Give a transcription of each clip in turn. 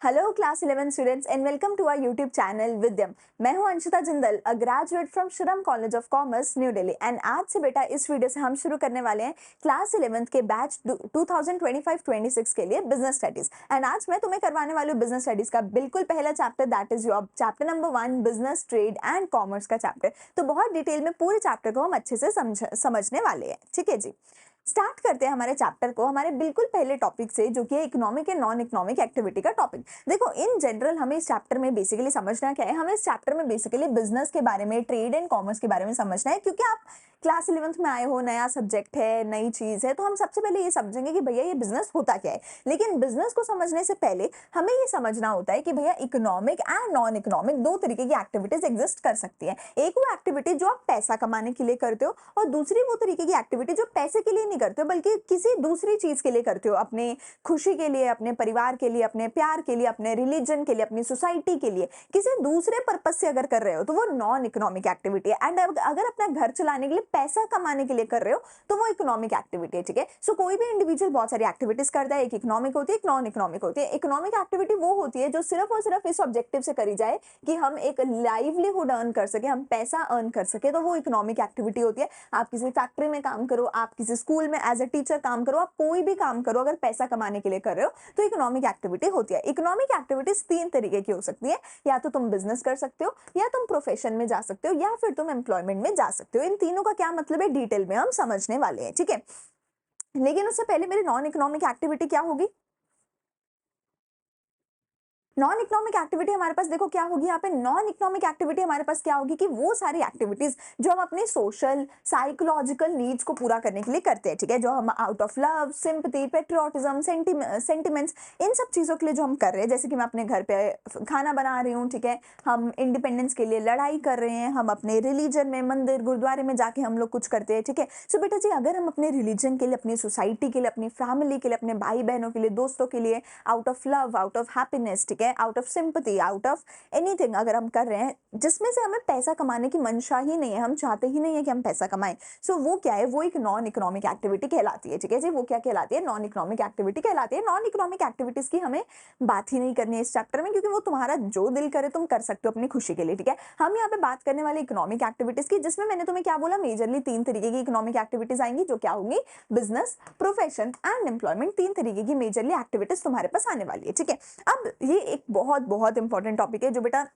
Hello class 11 students and welcome to our YouTube channel Vidyam. मैं हूं Anshita Jindal, a graduate from Shram college of commerce new Delhi. And आज से बेटा इस वीडियो से हम शुरू करने वाले हैं क्लास 11th के बैच 2025-26 के लिए बिजनेस स्टडीज। एंड आज मैं तुम्हें करवाने वाली हूँ बिजनेस स्टडीज का बिल्कुल पहला chapter, that is your chapter number 1 business trade and commerce का चैप्टर। तो बहुत डिटेल में पूरे चैप्टर को हम अच्छे से समझने वाले हैं। ठीक है जी, स्टार्ट करते हैं हमारे चैप्टर को हमारे बिल्कुल पहले टॉपिक से, जो कि है economic and non economic activity का टॉपिक। देखो, इन जनरल हमें इस चैप्टर में बेसिकली समझना क्या है, हमें इस चैप्टर में बेसिकली बिजनेस के बारे में, ट्रेड एंड कॉमर्स के बारे में समझना है। क्योंकि आप क्लास 11th में आए हो, नया सब्जेक्ट है, नई चीज है, तो हम सबसे पहले ये समझेंगे कि भैया ये बिजनेस होता क्या है। लेकिन बिजनेस को समझने से पहले हमें ये समझना होता है कि भैया इकोनॉमिक एंड नॉन इकोनॉमिक दो तरीके की एक्टिविटीज एग्जिस्ट कर सकती है। एक वो एक्टिविटी जो आप पैसा कमाने के लिए करते हो, और दूसरी वो तरीके की एक्टिविटी जो पैसे के लिए नहीं करते हो बल्कि किसी दूसरी चीज के लिए करते हो, अपने खुशी के लिए, अपने परिवार के लिए, अपने प्यार के लिए, अपने रिलीजन के लिए, अपनी सोसाइटी के लिए, किसी दूसरे पर्पज से अगर कर रहे हो तो वो नॉन इकोनॉमिक एक्टिविटी है। एंड अगर अपना घर चलाने के लिए, पैसा कमाने के लिए कर रहे हो तो वो इकोनॉमिक एक्टिविटी है। ठीक है, सो कोई भी इंडिविजुअल बहुत सारी एक्टिविटीज करता है, एक इकोनॉमिक होती है, एक नॉन इकोनॉमिक होती है। इकोनॉमिक एक्टिविटी वो होती है जो सिर्फ और सिर्फ इस ऑब्जेक्टिव से करी जाए कि हम एक लाइवलीहुड अर्न कर सके, हम पैसा अर्न कर सके, तो वो इकोनॉमिक एक्टिविटी होती है। आप किसी फैक्ट्री में काम करो, आप किसी स्कूल में एज ए टीचर काम करो, आप कोई भी काम करो, अगर पैसा कमाने के लिए कर रहे हो तो इकोनॉमिक एक्टिविटी होती है। इकोनॉमिक एक्टिविटीज तीन तरीके की हो सकती है, या तो तुम बिजनेस कर सकते हो, या तुम प्रोफेशन में जा सकते हो, या फिर तुम एम्प्लॉयमेंट में जा सकते हो। इन तीनों का क्या मतलब है डिटेल में हम समझने वाले हैं। ठीक है, लेकिन उससे पहले मेरी नॉन इकोनॉमिक एक्टिविटी क्या होगी। नॉन इकोनॉमिक एक्टिविटी हमारे पास देखो क्या होगी यहाँ पे, नॉन इकोनॉमिक एक्टिविटी हमारे पास क्या होगी कि वो सारी एक्टिविटीज जो हम अपने सोशल साइकोलॉजिकल नीड्स को पूरा करने के लिए करते हैं। ठीक है, जो हम out of love, sympathy, patriotism, sentiments, इन सब चीजों के लिए जो हम कर रहे हैं, जैसे कि मैं अपने घर पे खाना बना रही हूँ, ठीक है, हम इंडिपेंडेंस के लिए लड़ाई कर रहे हैं, हम अपने रिलीजन में मंदिर गुरुद्वारे में जाके हम लोग कुछ करते हैं। ठीक है, सो बेटा जी, अगर हम अपने रिलीजन के लिए, अपनी सोसाइटी के लिए, अपनी फैमिली के लिए, अपने भाई बहनों के लिए, दोस्तों के लिए, out of love, out of happiness, ठीक है, out of sympathy, out of anything अगर हम कर रहे हैं जिसमें से हमें पैसा कमाने की मंशा ही नहीं है, हम चाहते ही नहीं है कि हम पैसा कमाएं, सो वो क्या है, वो एक नॉन इकोनॉमिक एक्टिविटी कहलाती है। ठीक है जी, वो क्या कहलाती है, नॉन इकोनॉमिक एक्टिविटी कहलाती है। नॉन इकोनॉमिक एक्टिविटीज की हमें बात ही नहीं करनी है इस चैप्टर में, क्योंकि वो तुम्हारा जो दिल करे तुम कर सकते हो अपनी खुशी के लिए। ठीक है, हम यहाँ पे बात करने वाले इकोनॉमिक एक्टिविटीज की, जिसमें मैंने तुम्हें क्या बोला, मेजरली तीन तरीके की इकोनॉमिक एक्टिविटीज आएंगी, जो क्या होंगी, बिजनेस, प्रोफेशन एंड एम्प्लॉयमेंट। तीन तरीके की मेजरली एक्टिविटीज तुम्हारे पास आने वाली है। ठीक है, अब ये एक बहुत बहुत इंपॉर्टेंट टॉपिक है जो बेटा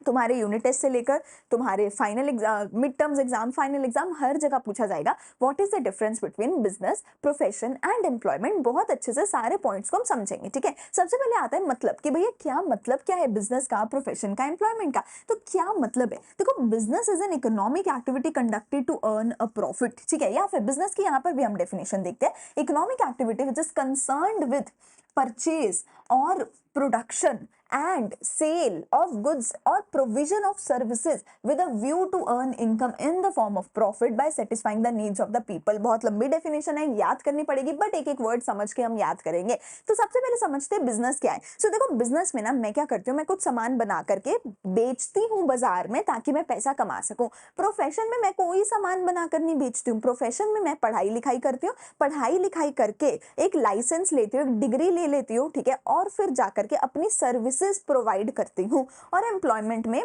तुम्हारे यूनिट टेस्ट से लेकर तुम्हारे final exam, mid terms exam, final exam, हर जगह पूछा जाएगा। What is the difference between business, profession and employment. बहुत अच्छे से सारे पॉइंट्स को हम समझेंगे। ठीक है, सबसे पहले आता है मतलब, कि भैया क्या मतलब क्या है बिजनेस का, प्रोफेशन का, एम्प्लॉयमेंट का। तो क्या मतलब है, देखो, business is an economic activity conducted to earn a profit. ठीक है, या फिर बिजनेस की यहाँ पर भी हम डेफिनेशन देखते हैं, economic activity which is concerned with purchase और production and sale of goods or provision of services with a view to earn income in the form of profit by satisfying the needs of the people। बहुत लंबी definition है, याद करनी पड़ेगी, but एक एक word समझ के हम याद करेंगे। तो सबसे पहले समझते हैं बिजनेस क्या है। सो देखो, बिजनेस में ना मैं क्या करती हूँ, मैं कुछ सामान बना करके बेचती हूँ बाजार में ताकि मैं पैसा कमा सकूं। प्रोफेशन में मैं कोई सामान बनाकर नहीं बेचती हूँ, प्रोफेशन में मैं पढ़ाई लिखाई करती हूँ, पढ़ाई लिखाई करके एक लाइसेंस लेती हूँ, एक डिग्री ले लेती हूँ, ठीक है, और फिर जाकर के अपनी सर्विसेज प्रोवाइड करती हूँ। और एम्प्लॉयमेंट में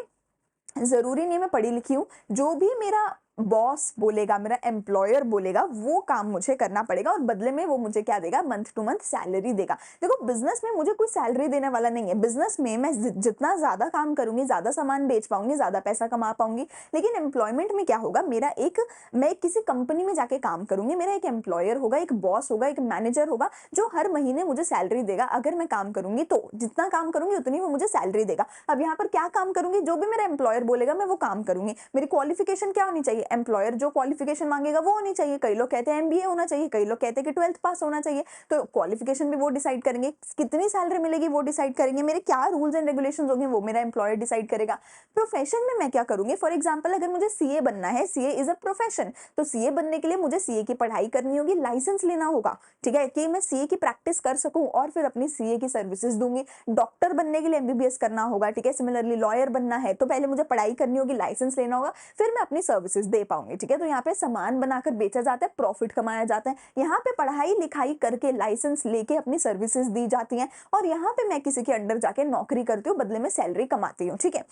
जरूरी नहीं मैं पढ़ी लिखी हूँ, जो भी मेरा बॉस बोलेगा, मेरा एम्प्लॉयर बोलेगा, वो काम मुझे करना पड़ेगा, और बदले में वो मुझे क्या देगा, मंथ टू मंथ सैलरी देगा। देखो, बिजनेस में मुझे कोई सैलरी देने वाला नहीं है। बिजनेस में मैं जितना ज्यादा काम करूंगी, ज्यादा सामान बेच पाऊंगी, ज्यादा पैसा कमा पाऊंगी। लेकिन एम्प्लॉयमेंट में क्या होगा, मैं किसी कंपनी में जाके काम करूंगी, मेरा एक एम्प्लॉयर होगा, एक बॉस होगा, एक मैनेजर होगा, जो हर महीने मुझे सैलरी देगा। अगर मैं काम करूंगी तो जितना काम करूंगी उतनी वो मुझे सैलरी देगा। अब यहाँ पर क्या काम करूंगी, जो भी मेरा एम्प्लॉयर बोलेगा मैं वो काम करूंगी। मेरी क्वालिफिकेशन क्या होनी चाहिए, एम्प्लॉयर जो क्वालिफिकेशन मांगेगा वो होनी चाहिए। कई लोग कहते हैं एमबीए होना चाहिए, कई लोग कहते हैं कि 12th पास होना चाहिए। तो क्वालिफिकेशन भी वो डिसाइड करेंगे, कितनी सैलरी मिलेगी वो डिसाइड करेंगे, मेरे क्या रूल्स एंड रेगुलेशंस होंगे वो मेरा एम्प्लॉयर डिसाइड करेगा। प्रोफेशन में मैं क्या करूंगी, फॉर एग्जाम्पल अगर मुझे सीए बनना है, सीए इज अ प्रोफेशन, तो सीए बनने के लिए मुझे सीए की पढ़ाई करनी होगी, लाइसेंस लेना होगा, ठीक है, कि मैं सीए की प्रैक्टिस कर सकूं और फिर अपनी सीए की सर्विसेज दूंगी। डॉक्टर बनने के लिए एमबीबीएस करना होगा, ठीक है, सिमिलरली लॉयर बनना है तो पहले मुझे पढ़ाई करनी होगी, लाइसेंस लेना होगा, फिर मैं अपनी सर्विसेज दे पाऊंगी, ठीक है। तो यहाँ पे सामान बनाकर बेचा जाता है, प्रॉफिट कमाया जाता है। यहाँ पे पढ़ाई लिखाई करके लाइसेंस लेके अपनी सर्विसेज दी जाती हैं, और यहाँ पे मैं किसी के अंडर जाके नौकरी करती हूँ, बदले में सैलरी कमाती हूँ, ठीक है।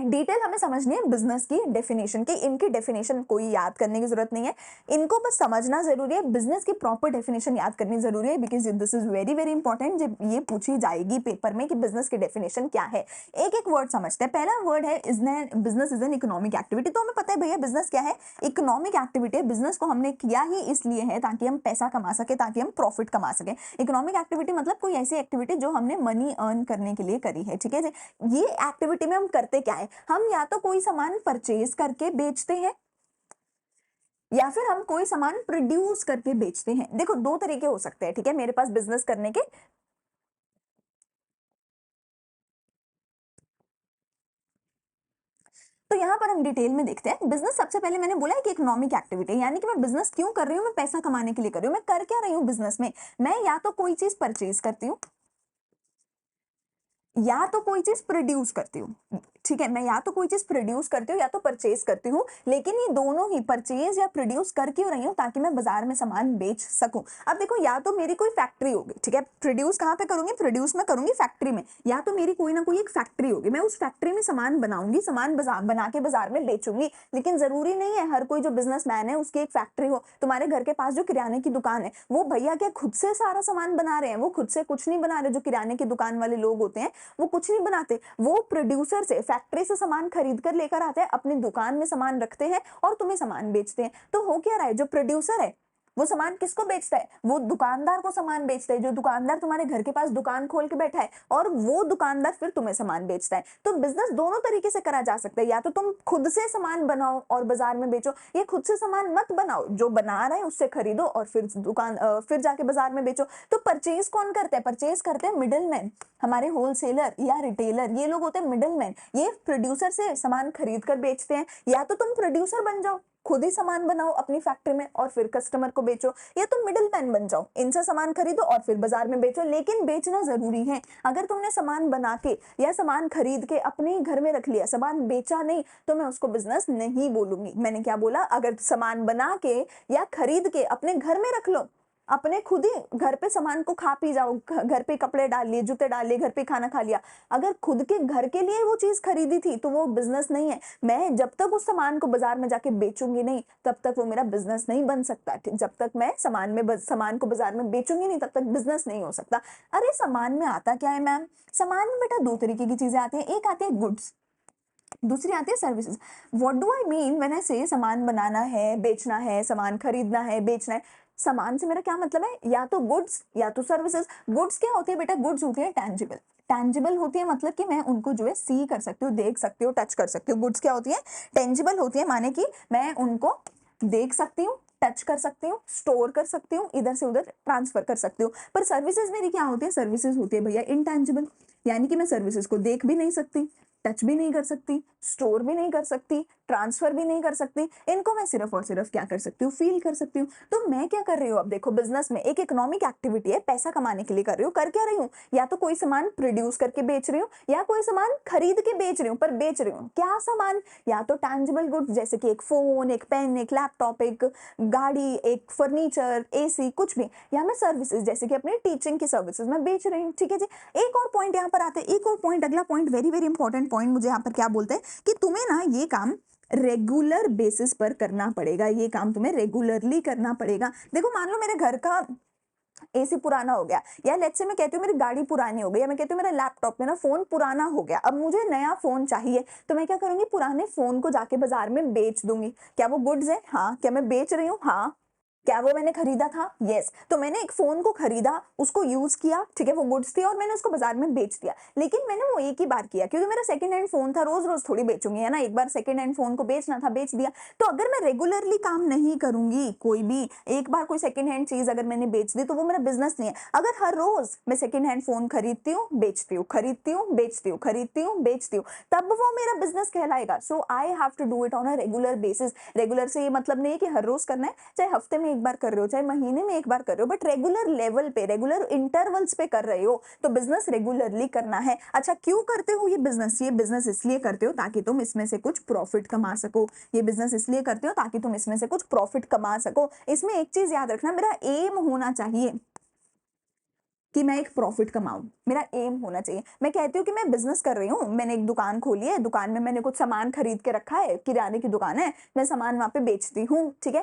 डिटेल हमें समझनी है बिजनेस की डेफिनेशन की। इनकी डेफिनेशन कोई याद करने की जरूरत नहीं है, इनको बस समझना जरूरी है। बिजनेस की प्रॉपर डेफिनेशन याद करनी जरूरी है, because this is very very important. जब ये पूछी जाएगी पेपर में कि बिजनेस की डेफिनेशन क्या है, एक एक वर्ड समझते हैं। पहला वर्ड है business is an economic activity. तो हमें पता है भैया बिजनेस क्या है, इकोनॉमिक एक्टिविटी है। बिजनेस को हमने किया ही इसलिए है ताकि हम पैसा कमा सके, ताकि हम प्रॉफिट कमा सके। इकोनॉमिक एक्टिविटी मतलब कोई ऐसी एक्टिविटी जो हमने मनी अर्न करने के लिए करी है, ठीक है। ये एक्टिविटी में हम करते क्या है, हम या तो कोई सामान परचेज करके बेचते हैं, या फिर हम कोई सामान प्रोड्यूस करके बेचते हैं। देखो दो तरीके हो सकते हैं, ठीक है, मेरे पास बिजनेस करने के। तो यहाँ पर हम डिटेल में देखते हैं। बिजनेस सबसे पहले मैंने बोला है कि इकोनॉमिक एक्टिविटी, यानी कि मैं बिजनेस क्यों कर रही हूँ, मैं पैसा कमाने के लिए कर रही हूँ। मैं कर क्या रही हूँ बिजनेस में, मैं या तो कोई चीज परचेज करती हूँ, या तो कोई चीज प्रोड्यूस करती हूँ, ठीक है। मैं या तो कोई चीज प्रोड्यूस करती हूँ या तो परचेज करती हूँ, लेकिन ये दोनों ही परचेज या प्रोड्यूस कर क्यों रही हूँ, ताकि मैं बाजार में सामान बेच सकूं। अब देखो, या तो मेरी कोई फैक्ट्री होगी, ठीक है, प्रोड्यूस कहाँ पे करूंगी, प्रोड्यूस में करूंगी फैक्ट्री में। या तो मेरी कोई ना कोई एक फैक्ट्री होगी, मैं उस फैक्ट्री में सामान बनाऊंगी, सामान बना के बाजार में बेचूंगी। लेकिन जरूरी नहीं है हर कोई जो बिजनेसमैन है उसकी एक फैक्ट्री हो। तुम्हारे घर के पास जो किराने की दुकान है, वो भैया क्या खुद से सारा सामान बना रहे हैं, वो खुद से कुछ नहीं बना रहे। जो किराने की दुकान वाले लोग होते हैं वो कुछ नहीं बनाते, वो प्रोड्यूसर से, फैक्ट्री से सामान खरीद कर लेकर आते हैं, अपनी दुकान में सामान रखते हैं और तुम्हें सामान बेचते हैं। तो हो क्या रहा है, जो प्रोड्यूसर है वो सामान किसको बेचता है, वो दुकानदार को सामान बेचता है। जो दुकानदार तुम्हारे घर के पास दुकान खोल के बैठा है, और वो दुकानदार फिर तुम्हें सामान बेचता है। तो बिजनेस दोनों तरीके से करा जा सकता है, या तो तुम खुद से सामान बनाओ और बाजार में बेचो, या खुद से सामान मत बनाओ, जो बना रहे हैं उससे खरीदो और फिर फिर जाके बाजार में बेचो। तो परचेज कौन करता है, परचेज करते हैं मिडिलमैन, हमारे होलसेलर या रिटेलर, ये लोग होते हैं मिडिलमैन। ये प्रोड्यूसर से सामान खरीद कर बेचते हैं। या तो तुम प्रोड्यूसर बन जाओ, खुद ही सामान बनाओ अपनी फैक्ट्री में और फिर कस्टमर को बेचो, या तुम मिडिल मैन बन जाओ, इनसे सामान खरीदो और फिर बाजार में बेचो। लेकिन बेचना जरूरी है। अगर तुमने सामान बना के या सामान खरीद के अपने ही घर में रख लिया, सामान बेचा नहीं, तो मैं उसको बिजनेस नहीं बोलूंगी। मैंने क्या बोला, अगर सामान बना के या खरीद के अपने घर में रख लो, अपने खुद ही घर पे सामान को खा पी जाओ, घर पे कपड़े डाल लिए, जूते डाल लिए, घर पे खाना खा लिया, अगर खुद के घर के लिए वो चीज खरीदी थी तो वो बिजनेस नहीं है। मैं जब तक उस सामान को बाजार में जाके बेचूंगी नहीं, तब तक वो मेरा बिजनेस नहीं बन सकता। जब तक मैं सामान को बाजार में बेचूंगी नहीं, तब तक बिजनेस नहीं हो सकता। अरे सामान में आता क्या है मैम, सामान में बेटा दो तरीके की चीजें आती हैं, एक आती है गुड्स, दूसरी आती है services. What do I mean when I से सामान बनाना है, बेचना है, सामान खरीदना है, बेचना है। सामान से मेरा क्या मतलब है, या तो गुड्स या तो सर्विसेज। गुड्स क्या होती है बेटा, गुड्स होती है टैंजिबल। टैंजिबल होती है मतलब कि मैं उनको जो है सी कर सकती हूँ, देख सकती हूँ, टच कर सकती हूँ। गुड्स क्या होती है, टेंजिबल होती है, माने कि मैं उनको देख सकती हूँ, टच कर सकती हूँ, स्टोर कर सकती हूँ, इधर से उधर ट्रांसफर कर सकती हूँ। पर सर्विसेज मेरी क्या होती है, सर्विसेज होती है भैया इनटैंजिबल, यानी कि मैं सर्विसेज को देख भी नहीं सकती, टच भी नहीं कर सकती, स्टोर भी नहीं कर सकती, ट्रांसफर भी नहीं कर सकती। इनको मैं सिर्फ और सिर्फ क्या कर सकती हूँ, फील कर सकती हूँ। तो मैं क्या कर रही हूँ, अब देखो बिजनेस में एक इकोनॉमिक एक्टिविटी है, पैसा कमाने के लिए कर रही हूँ। कर क्या रही हूँ, या तो कोई सामान प्रोड्यूस करके बेच रही हूँ, या कोई सामान खरीद के बेच रही हूँ। पर बेच रही हूँ क्या सामान, या तो टैंजिबल गुड्स जैसे कि एक फोन, एक पेन, एक लैपटॉप, एक गाड़ी, एक फर्नीचर, एसी, कुछ भी, या मैं सर्विसेज जैसे कि अपनी टीचिंग की सर्विसेज मैं बेच रही हूँ, ठीक है जी। एक और पॉइंट यहाँ पर आता है, एक और पॉइंट, अगला point very very important point मुझे यहाँ पर क्या बोलते हैं कि तुम्हें ना ये काम रेगुलर बेसिस पर करना पड़ेगा, ये काम तुम्हें रेगुलरली करना पड़ेगा। देखो मान लो मेरे घर का एसी पुराना हो गया, या लेट्स से मैं कहती हूँ मेरी गाड़ी पुरानी हो गई, या मैं कहती हूँ मेरा लैपटॉप में ना फोन पुराना हो गया, अब मुझे नया फोन चाहिए, तो मैं क्या करूंगी, पुराने फोन को जाके बाजार में बेच दूंगी। क्या वो गुड्स है, हाँ। क्या मैं बेच रही हूँ, हाँ। क्या वो मैंने खरीदा था, यस। तो मैंने एक फोन को खरीदा, उसको यूज किया, ठीक है, वो गुड्स थी, और मैंने उसको बाजार में बेच दिया। लेकिन मैंने वो एक ही बार किया, क्योंकि मेरा सेकंड हैंड फोन था, रोज रोज थोड़ी बेचूंगी, है ना। एक बार सेकंड हैंड फोन को बेचना था, बेच दिया। तो अगर मैं रेगुलरली काम नहीं करूंगी, कोई भी एक बार कोई सेकंड हैंड चीज अगर मैंने बेच दी, तो वो मेरा बिजनेस नहीं है। अगर हर रोज मैं सेकंड हैंड फोन खरीदती हूँ, बेचती हूँ, खरीदती हूँ, बेचती हूँ, खरीदती हूँ, बेचती हूँ, तब वो मेरा बिजनेस कहलाएगा। So I have to do it on a regular basis. Regular से ये मतलब नहीं है कि हर रोज करना है, चाहे हफ्ते में में एक बार कर रहे हो, चाहे महीने में एक बार कर रहे हो, बट रेगुलर लेवल पे, रेगुलर इंटरवल्स पे कर रहे हो, तो बिजनेस रेगुलरली करना है। अच्छा, क्यों करते हो ये बिजनेस? ये बिजनेस इसलिए करते हो ताकि तुम इसमें से कुछ प्रॉफिट कमा सको। ये बिजनेस इसलिए करते हो ताकि तुम इसमें से कुछ प्रॉफिट कमा सको। इसमें एक चीज याद रखना, मेरा एम होना चाहिए कि मैं एक प्रॉफिट कमाऊं, मेरा एम होना चाहिए। मैं कहती हूँ कि मैं बिजनेस कर रही हूँ, मैंने एक दुकान खोली है, दुकान में मैंने कुछ सामान खरीद के रखा है, किराने की दुकान है, मैं सामान वहां पे बेचती हूँ, ठीक है,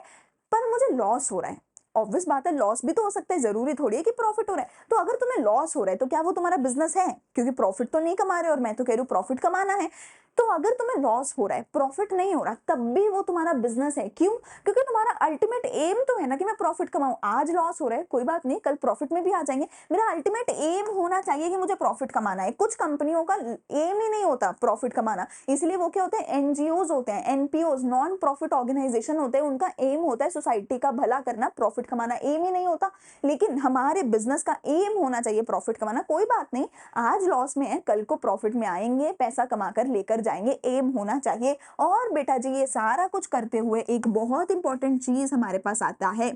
पर मुझे लॉस हो रहा है। ऑब्वियस बात है, लॉस भी तो हो सकता है, जरूरी थोड़ी है कि प्रॉफिट हो रहा है। तो अगर तुम्हें लॉस हो रहा है तो क्या वो तुम्हारा बिजनेस है? क्योंकि प्रॉफिट तो नहीं कमा रहे, और मैं तो कह रही हूँ प्रॉफिट कमाना है। तो अगर तुम्हें लॉस हो रहा है, प्रॉफिट नहीं हो रहा, तब भी वो तुम्हारा बिजनेस है। क्यों? क्योंकि तुम्हारा अल्टीमेट एम तो है ना कि मैं प्रॉफिट कमाऊं। आज लॉस हो रहा है, कोई बात नहीं, कल प्रॉफिट में भी आ जाएंगे। मेरा अल्टीमेट एम होना चाहिए कि मुझे प्रॉफिट कमाना है। कुछ कंपनियों का एम ही नहीं होता प्रॉफिट कमाना, इसलिए वो क्या होते हैं, एनजीओज होते हैं, एनपीओज, नॉन प्रॉफिट ऑर्गेनाइजेशन होते हैं। उनका एम होता है सोसाइटी का भला करना, प्रॉफिट कमाना एम ही नहीं होता। लेकिन हमारे बिजनेस का एम होना चाहिए प्रॉफिट कमाना। कोई बात नहीं, आज लॉस में है, कल को प्रॉफिट में आएंगे, पैसा कमाकर लेकर जाएंगे, एम होना चाहिए। और बेटा जी, ये सारा कुछ करते हुए एक बहुत इंपॉर्टेंट चीज हमारे पास आता है,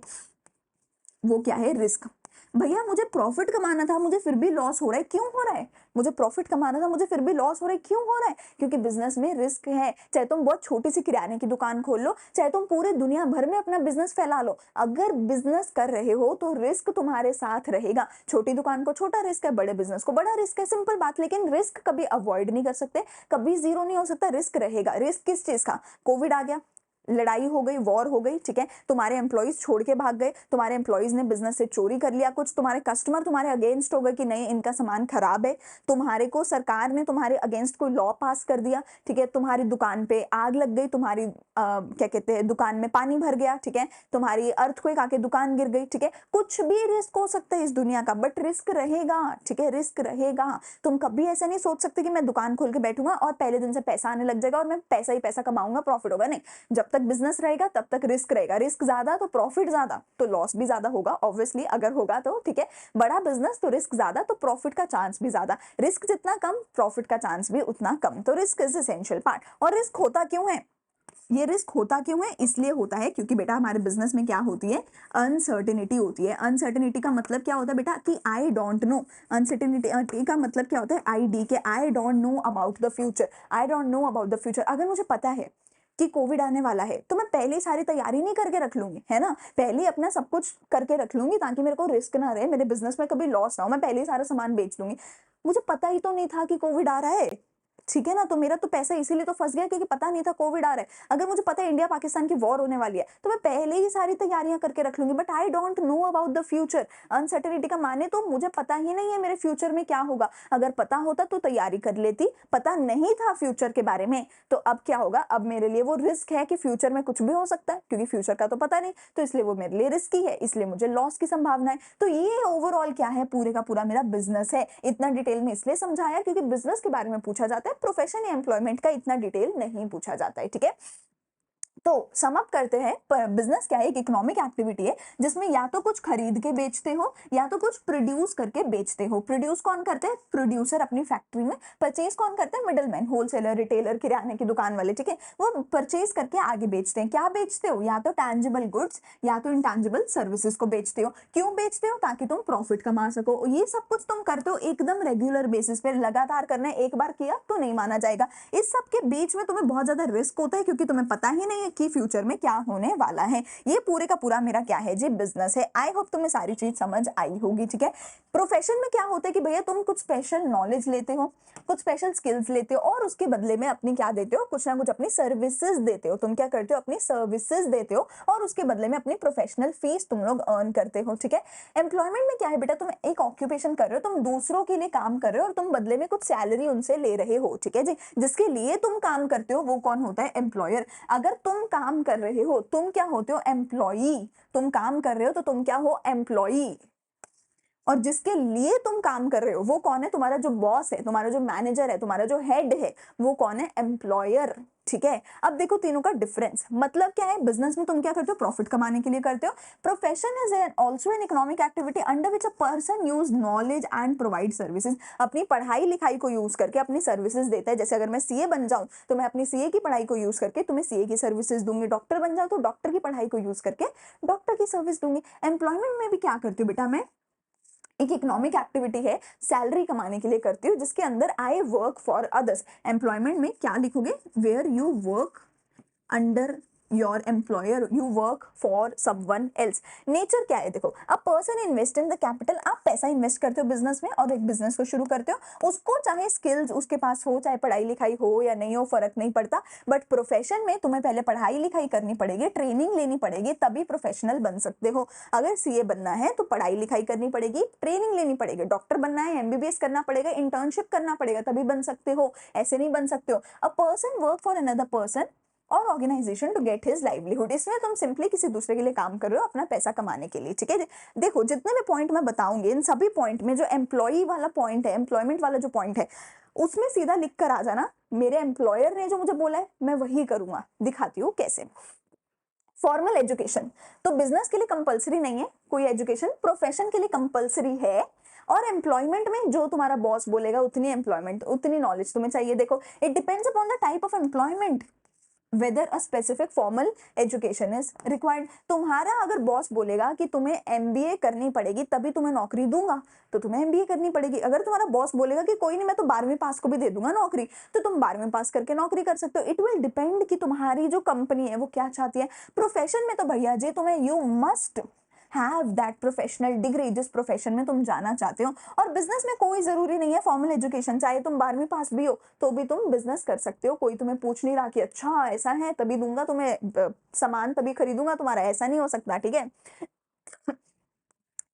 वो क्या है? रिस्क। भैया मुझे प्रॉफिट कमाना था, मुझे फिर भी लॉस हो रहा है, क्यों हो रहा है? मुझे प्रॉफिट कमाना था, मुझे फिर भी लॉस हो रहा है, क्यों हो रहा है? क्योंकि बिजनेस में रिस्क है। चाहे तुम बहुत छोटी सी किराने की दुकान खोल लो, चाहे तुम पूरे दुनिया भर में अपना बिजनेस फैला लो, अगर बिजनेस कर रहे हो तो रिस्क तुम्हारे साथ रहेगा। छोटी दुकान को छोटा रिस्क है, बड़े बिजनेस को बड़ा रिस्क है, सिंपल बात। लेकिन रिस्क कभी अवॉइड नहीं कर सकते, कभी जीरो नहीं हो सकता, रिस्क रहेगा। रिस्क किस चीज का? कोविड आ गया, लड़ाई हो गई, वॉर हो गई, ठीक है, तुम्हारे एम्प्लॉइज छोड़ के भाग गए, तुम्हारे एम्प्लॉइज ने बिजनेस से चोरी कर लिया, कुछ तुम्हारे कस्टमर तुम्हारे अगेंस्ट हो गए कि नहीं इनका सामान खराब है, तुम्हारे को सरकार ने तुम्हारे अगेंस्ट कोई लॉ पास कर दिया, ठीक है, तुम्हारी दुकान पे आग लग गई, तुम्हारी क्या कहते हैं, दुकान में पानी भर गया, ठीक है, तुम्हारी अर्थक्वेक आके दुकान गिर गई, ठीक है, कुछ भी रिस्क हो सकता है इस दुनिया का, बट रिस्क रहेगा, ठीक है, रिस्क रहेगा। तुम कभी ऐसा नहीं सोच सकते कि मैं दुकान खोल के बैठूंगा और पहले दिन से पैसा आने लग जाएगा और मैं पैसा ही पैसा कमाऊंगा, प्रॉफिट होगा, नहीं। जब तक बिजनेस रहेगा तब तक रिस्क रहेगा, रिस्क ज्यादा तो प्रॉफिट ज्यादा, तो लॉस भी ज्यादा होगा ऑब्वियसली, अगर होगा तो, ठीक है। बड़ा बिजनेस तो रिस्क ज्यादा तो प्रॉफिट का चांस भी ज्यादा, रिस्क जितना कम प्रॉफिट का चांस भी उतना कम, तो रिस्क इज एसेंशियल पार्ट। और रिस्क होता क्यों है? ये रिस्क होता क्यों है? इसलिए होता है क्योंकि बेटा हमारे बिजनेस में क्या होती है, अनसर्टेनिटी होती है। अनसर्टेनिटी का मतलब क्या होता है बेटा, कि आई डोंट नो। अनसर्टेनिटी का मतलब क्या होता है, आई डी के, आई don't know about the future, I don't know about the future. अगर मुझे पता है कि कोविड आने वाला है तो मैं पहले ही सारी तैयारी नहीं करके रख लूंगी, है ना, पहले ही अपना सब कुछ करके रख लूंगी ताकि मेरे को रिस्क ना रहे, मेरे बिजनेस में कभी लॉस ना हो, मैं पहले ही सारा सामान बेच लूंगी। मुझे पता ही तो नहीं था कि कोविड आ रहा है, ठीक है ना, तो मेरा तो पैसा इसीलिए तो फंस गया क्योंकि पता नहीं था कोविड आ रहा है। अगर मुझे पता है इंडिया पाकिस्तान की वॉर होने वाली है तो मैं पहले ही सारी तैयारियां करके रख लूंगी, but I don't know about the future. Uncertainty का माने तो मुझे पता ही नहीं है मेरे फ्यूचर में क्या होगा। अगर पता होता तो तैयारी कर लेती, पता नहीं था फ्यूचर के बारे में, तो अब क्या होगा, अब मेरे लिए वो रिस्क है कि फ्यूचर में कुछ भी हो सकता है, क्योंकि फ्यूचर का तो पता नहीं, तो इसलिए वो मेरे लिए रिस्की है, इसलिए मुझे लॉस की संभावना है। तो ये ओवरऑल क्या है, पूरे का पूरा मेरा बिजनेस है। इतना डिटेल में इसलिए समझाया क्योंकि बिजनेस के बारे में पूछा जाता है, प्रोफेशन या एम्प्लॉयमेंट का इतना डिटेल नहीं पूछा जाता है, ठीक है। तो सम अप करते हैं, बिजनेस क्या है, एक इकोनॉमिक एक्टिविटी है जिसमें या तो कुछ खरीद के बेचते हो या तो कुछ प्रोड्यूस करके बेचते हो। प्रोड्यूस कौन करते हैं? प्रोड्यूसर अपनी फैक्ट्री में। परचेज कौन करते हैं? मिडलमैन, होलसेलर, रिटेलर, किराने की दुकान वाले, ठीक है, वो परचेज करके आगे बेचते हैं। क्या बेचते हो? या तो टैंजिबल गुड्स या तो इंटैंजिबल सर्विसेज को बेचते हो। क्यों बेचते हो? ताकि तुम प्रॉफिट कमा सको। ये सब कुछ तुम करते हो एकदम रेगुलर बेसिस पे, लगातार करना है, एक बार किया तो नहीं माना जाएगा। इस सब के बीच में तुम्हें बहुत ज्यादा रिस्क होता है क्योंकि तुम्हें पता ही नहीं है कि फ्यूचर में क्या होने वाला है। ये पूरे का पूरा मेरा क्या है जी, बिजनेस है। आई होप तुम्हें सारी चीज समझ आई होगी, ठीक है। प्रोफेशन में क्या होता है कि भैया तुम कुछ स्पेशल नॉलेज लेते हो, कुछ स्पेशल स्किल्स लेते हो और उसके बदले में अपनी क्या देते हो, कुछ ना कुछ अपनी सर्विसेज देते हो। तुम क्या करते हो? अपनी सर्विसेज देते हो और उसके बदले में अपनी प्रोफेशनल फीस तुम लोग अर्न करते हो, ठीक है। एम्प्लॉयमेंट में क्या है बेटा, तुम एक ऑक्यूपेशन कर रहे हो, तुम दूसरों के लिए काम कर रहे हो और तुम बदले में कुछ सैलरी उनसे ले रहे हो, ठीक है जी। जिसके लिए तुम काम करते हो वो कौन होता है? एम्प्लॉयर। अगर तुम काम कर रहे हो, तुम क्या होते हो? एम्प्लॉई। तुम काम कर रहे हो तो तुम क्या हो? एम्प्लॉई। और जिसके लिए तुम काम कर रहे हो वो कौन है? तुम्हारा जो बॉस है, तुम्हारा जो मैनेजर है, तुम्हारा जो हेड है, वो कौन है? एम्प्लॉयर। ठीक है, अब देखो तीनों का डिफरेंस मतलब क्या है। बिजनेस में तुम क्या करते हो? प्रॉफिट कमाने के लिए करते हो। Profession is also an economic activity under which a person use knowledge and provide services. अपनी पढ़ाई लिखाई को यूज करके अपनी सर्विसेज देता है। जैसे अगर मैं सीए बन जाऊं तो मैं अपनी सीए की पढ़ाई को यूज करके तुम्हें सीए की सर्विसेज दूंगी। डॉक्टर बन जाऊं तो डॉक्टर की पढ़ाई को यूज करके डॉक्टर की सर्विस दूंगी। एम्प्लॉयमेंट में भी क्या करती हूँ बेटा? मैं एक इकोनॉमिक एक्टिविटी है, सैलरी कमाने के लिए करती हूँ, जिसके अंदर I work for others. Employment में क्या लिखोगे? Where you work under your employer, you work for someone else. Nature क्या है? देखो, a person invest in the capital. आप पैसा इन्वेस्ट करते हो बिजनेस में और एक बिजनेस को शुरू करते हो। उसको चाहे स्किल्स उसके पास हो, चाहे पढ़ाई लिखाई हो या नहीं हो, फर्क नहीं पड़ता। बट प्रोफेशन में तुम्हें पहले पढ़ाई लिखाई करनी पड़ेगी, ट्रेनिंग लेनी पड़ेगी, तभी प्रोफेशनल बन सकते हो। अगर सीए बनना है तो पढ़ाई लिखाई करनी पड़ेगी, ट्रेनिंग लेनी पड़ेगी। डॉक्टर बनना है, एमबीबीएस करना पड़ेगा, इंटर्नशिप करना पड़ेगा, तभी बन सकते हो। ऐसे नहीं बन सकते हो। A person work for another person और organisation to get his livelihood. इसमें तुम सिंपली किसी दूसरे के लिए काम कर रहे हो अपना पैसा कमाने के लिए। ठीक है, देखो जितने भी पॉइंट मैं बताऊंगी, इन सभी पॉइंट में जो एम्प्लॉई वाला पॉइंट है, एम्प्लॉयमेंट वाला जो पॉइंट है, उसमें सीधा लिख कर आ जाना, मेरे एम्प्लॉयर ने जो मुझे बोला है मैं वही करूंगा। दिखाती हूँ कैसे। फॉर्मल एजुकेशन तो बिजनेस के लिए कंपलसरी नहीं है कोई एजुकेशन, प्रोफेशन के लिए कंपलसरी है। और एम्प्लॉयमेंट में जो तुम्हारा बॉस बोलेगा उतनी एम्प्लॉयमेंट, उतनी नॉलेज तुम्हें चाहिए। देखो, it depends upon the type of employment weather a specific formal education is required. तुम्हारा अगर बॉस बोलेगा कि तुम्हें एमबीए करनी पड़ेगी तभी तुम्हें नौकरी दूंगा, तो तुम्हें एमबीए करनी पड़ेगी। अगर तुम्हारा बॉस बोलेगा कि कोई नहीं, मैं तो 12वीं पास को भी दे दूंगा नौकरी, तो तुम 12वीं पास करके नौकरी कर सकते हो। इट विल डिपेंड कि तुम्हारी जो कंपनी है वो क्या चाहती है। प्रोफेशन में तो भैया जी तुम्हें you must have that professional degree, जिस प्रोफेशन में तुम जाना चाहते हो। और बिजनेस में कोई जरूरी नहीं है फॉर्मल एजुकेशन, चाहे तुम 12वीं पास भी हो तो भी तुम बिजनेस कर सकते हो। कोई तुम्हें पूछ नहीं रहा कि अच्छा ऐसा है तभी दूंगा तुम्हें सामान, तभी खरीदूंगा तुम्हारा, ऐसा नहीं हो सकता। ठीक है।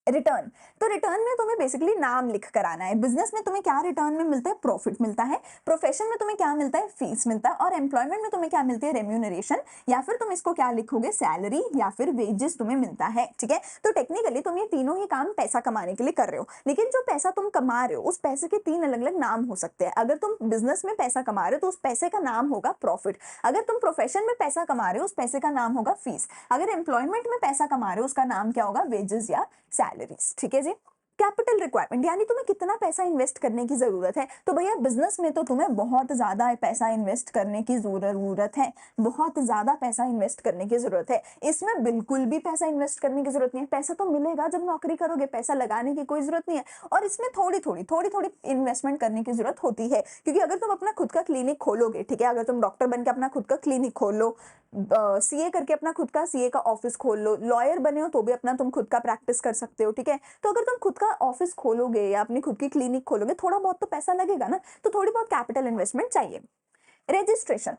रिटर्न, तो रिटर्न में तुम्हें बेसिकली नाम लिख कर आना है। बिजनेस में तुम्हें क्या रिटर्न में मिलता है? प्रॉफिट मिलता है। प्रोफेशन में तुम्हें क्या मिलता है? फीस मिलता है। और एम्प्लॉयमेंट में तुम्हें क्या मिलती है? रेम्यूनरेशन, या फिर तुम इसको क्या लिखोगे? सैलरी या फिर वेजेस तुम्हें मिलता है। ठीक है, तो टेक्निकली तुम ये तीनों ही काम पैसा कमाने के लिए कर रहे हो, लेकिन जो पैसा तुम कमा रहे हो उस पैसे के 3 अलग अलग नाम हो सकते हैं। अगर तुम बिजनेस में पैसा कमा रहे हो तो उस पैसे का नाम होगा प्रॉफिट। अगर तुम प्रोफेशन में पैसा कमा रहे हो उस पैसे का नाम होगा फीस। अगर एम्प्लॉयमेंट में पैसा कमा रहे हो उसका नाम क्या होगा? वेजेस या सैलरीज। ठीक है जी। कैपिटल रिक्वायरमेंट यानी तुम्हें कितना पैसा इन्वेस्ट करने की जरूरत है। तो भैया बिजनेस में तो तुम्हें बहुत ज्यादा पैसा इन्वेस्ट करने की जरूरत है, बहुत ज्यादा पैसा इन्वेस्ट करने की जरूरत है। इसमें बिल्कुल भी पैसा इन्वेस्ट करने की जरूरत नहीं है। पैसा तो मिलेगा जब नौकरी करोगे, पैसा लगाने की कोई जरूरत नहीं है। और इसमें थोड़ी थोड़ी इन्वेस्टमेंट करने की जरूरत होती है, क्योंकि अगर तुम अपना खुद का क्लिनिक खोलोगे, ठीक है, अगर तुम डॉक्टर बन के अपना खुद का क्लिनिक खोल लो, सीए करके अपना खुद का सीए का ऑफिस खोल लो, लॉयर बने हो तो भी अपना तुम खुद का प्रैक्टिस कर सकते हो। ठीक है, तो अगर तुम खुद का ऑफिस खोलोगे या अपनी खुद की क्लिनिक खोलोगे, थोड़ा बहुत तो पैसा लगेगा ना, तो थोड़ी बहुत कैपिटल इन्वेस्टमेंट चाहिए। Registration,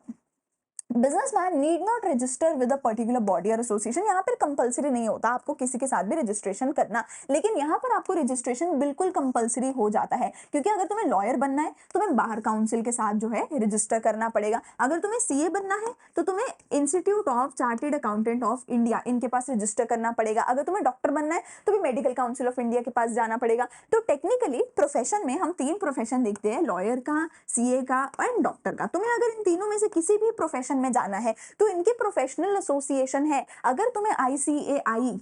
businessman need not register with a particular body और एसोसिएशन। यहाँ पर कंपलसरी नहीं होता आपको किसी के साथ भी रजिस्ट्रेशन करना, लेकिन यहाँ पर आपको रजिस्ट्रेशन बिल्कुल कंपलसरी हो जाता है, क्योंकि अगर तुम्हें लॉयर बनना है तुम्हें बार काउंसिल के साथ जो है रजिस्टर करना पड़ेगा। अगर तुम्हें सीए बनना है तो तुम्हें institute of chartered accountant of India, इनके पास रजिस्टर करना पड़ेगा। अगर तुम्हें डॉक्टर बनना है तो भी मेडिकल काउंसिल ऑफ इंडिया के पास जाना पड़ेगा। तो टेक्निकली प्रोफेशन में हम 3 प्रोफेशन देखते हैं, लॉयर का, सीए का एंड डॉक्टर का। तुम्हें अगर इन तीनों में से किसी भी प्रोफेशन में जाना है तो इनकी प्रोफेशनल एसोसिएशन है। अगर तुम्हें आईसीएआई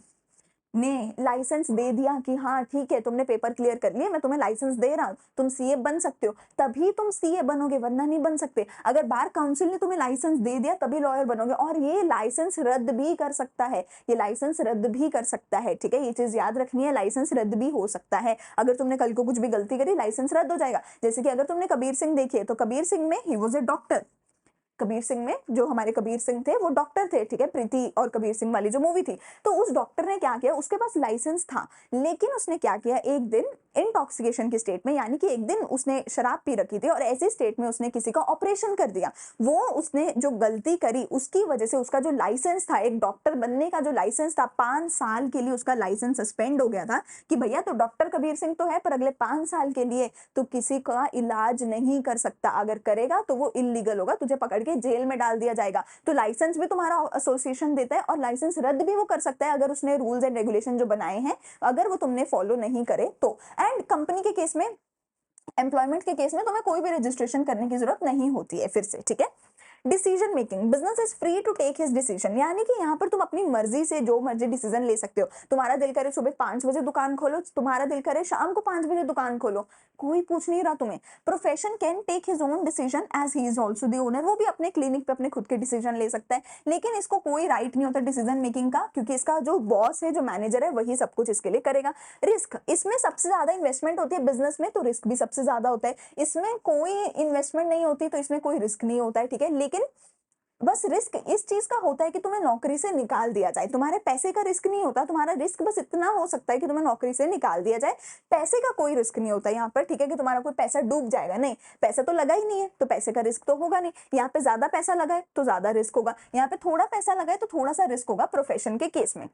ने लाइसेंस दे दिया कि हाँ ठीक है तुमने पेपर क्लियर कर लिए, मैं तुम्हें लाइसेंस दे रहा हूं, तुम सीए बन सकते हो, तभी तुम सीए बनोगे, वरना नहीं बन सकते। अगर बार काउंसिल ने तुम्हें लाइसेंस दे दिया तभी लॉयर बनोगे। और ये लाइसेंस रद्द भी कर सकता है, ये लाइसेंस रद्द भी कर सकता है। ठीक है, ये चीज याद रखनी है, लाइसेंस रद्द भी हो सकता है। अगर तुमने कल को कुछ भी गलती करी लाइसेंस रद्द हो जाएगा। जैसे कि अगर तुमने कबीर सिंह देखिए तो कबीर सिंह में he was a doctor, Kabir Singh में जो हमारे कबीर सिंह थे वो डॉक्टर थे। ठीक है, प्रीति और कबीर सिंह वाली जो मूवी थी, तो उस डॉक्टर ने क्या किया, उसके पास लाइसेंस था, लेकिन उसने क्या किया, एक दिन इंटॉक्सिकेशन की स्टेट में, यानी कि एक दिन उसने शराब पी रखी थी और ऐसी स्टेट में उसने किसी का ऑपरेशन कर दिया। वो उसने जो गलती करी उसकी वजह से उसका जो लाइसेंस था, एक डॉक्टर बनने का जो लाइसेंस था, 5 साल के लिए उसका लाइसेंस सस्पेंड हो गया था कि भैया तो डॉक्टर कबीर सिंह तो है पर अगले 5 साल के लिए तो किसी का इलाज नहीं कर सकता, अगर करेगा तो वो इलीगल होगा, तुझे पकड़ करके जेल में डाल दिया जाएगा। तो लाइसेंस भी तुम्हारा एसोसिएशन देता है और लाइसेंस रद्द भी वो कर सकता है अगर उसने रूल्स एंड रेगुलेशन जो बनाए हैं अगर वो तुमने फॉलो नहीं करे तो। एंड कंपनी के केस में, एम्प्लॉयमेंट के केस में तुम्हें कोई भी रजिस्ट्रेशन करने की जरूरत नहीं होती है फिर से, ठीक है। Decision making, business is free to take his decision, यानी कि यहाँ पर तुम अपनी मर्जी से जो मर्जी डिसीजन ले सकते हो। तुम्हारा दिल करे सुबह 5 बजे दुकान खोलो, तुम्हारा दिल करे शाम को 5 बजे दुकान खोलो, कोई पूछ नहीं रहा तुम्हें। Profession can take his own decision as he is also the owner, वो भी अपने क्लिनिक पे अपने खुद के डिसीजन ले सकता है, लेकिन इसको कोई राइट नहीं होता डिसीजन मेकिंग का, क्योंकि इसका जो बॉस है, जो मैनेजर है, वही सब कुछ इसके लिए करेगा। रिस्क, इसमें सबसे ज्यादा इन्वेस्टमेंट होती है बिजनेस में, तो रिस्क भी सबसे ज्यादा होता है। इसमें कोई इन्वेस्टमेंट नहीं होती तो इसमें कोई रिस्क नहीं होता है, ठीक है। लेकिन बस रिस्क इस चीज का होता है कि तुम्हें नौकरी से निकाल दिया जाए, तुम्हारे पैसे का रिस्क नहीं होता, तुम्हारा रिस्क बस इतना हो सकता है कि तुम्हें नौकरी से निकाल दिया जाए, पैसे का कोई रिस्क नहीं होता यहाँ पर, ठीक है, कि तुम्हारा कोई पैसा डूब जाएगा, नहीं, पैसा तो लगा ही नहीं है तो पैसे का रिस्क तो होगा नहीं। यहाँ पे ज्यादा पैसा लगा है तो ज्यादा रिस्क होगा, यहाँ पे थोड़ा पैसा लगा है तो थोड़ा सा रिस्क होगा प्रोफेशन के केस में।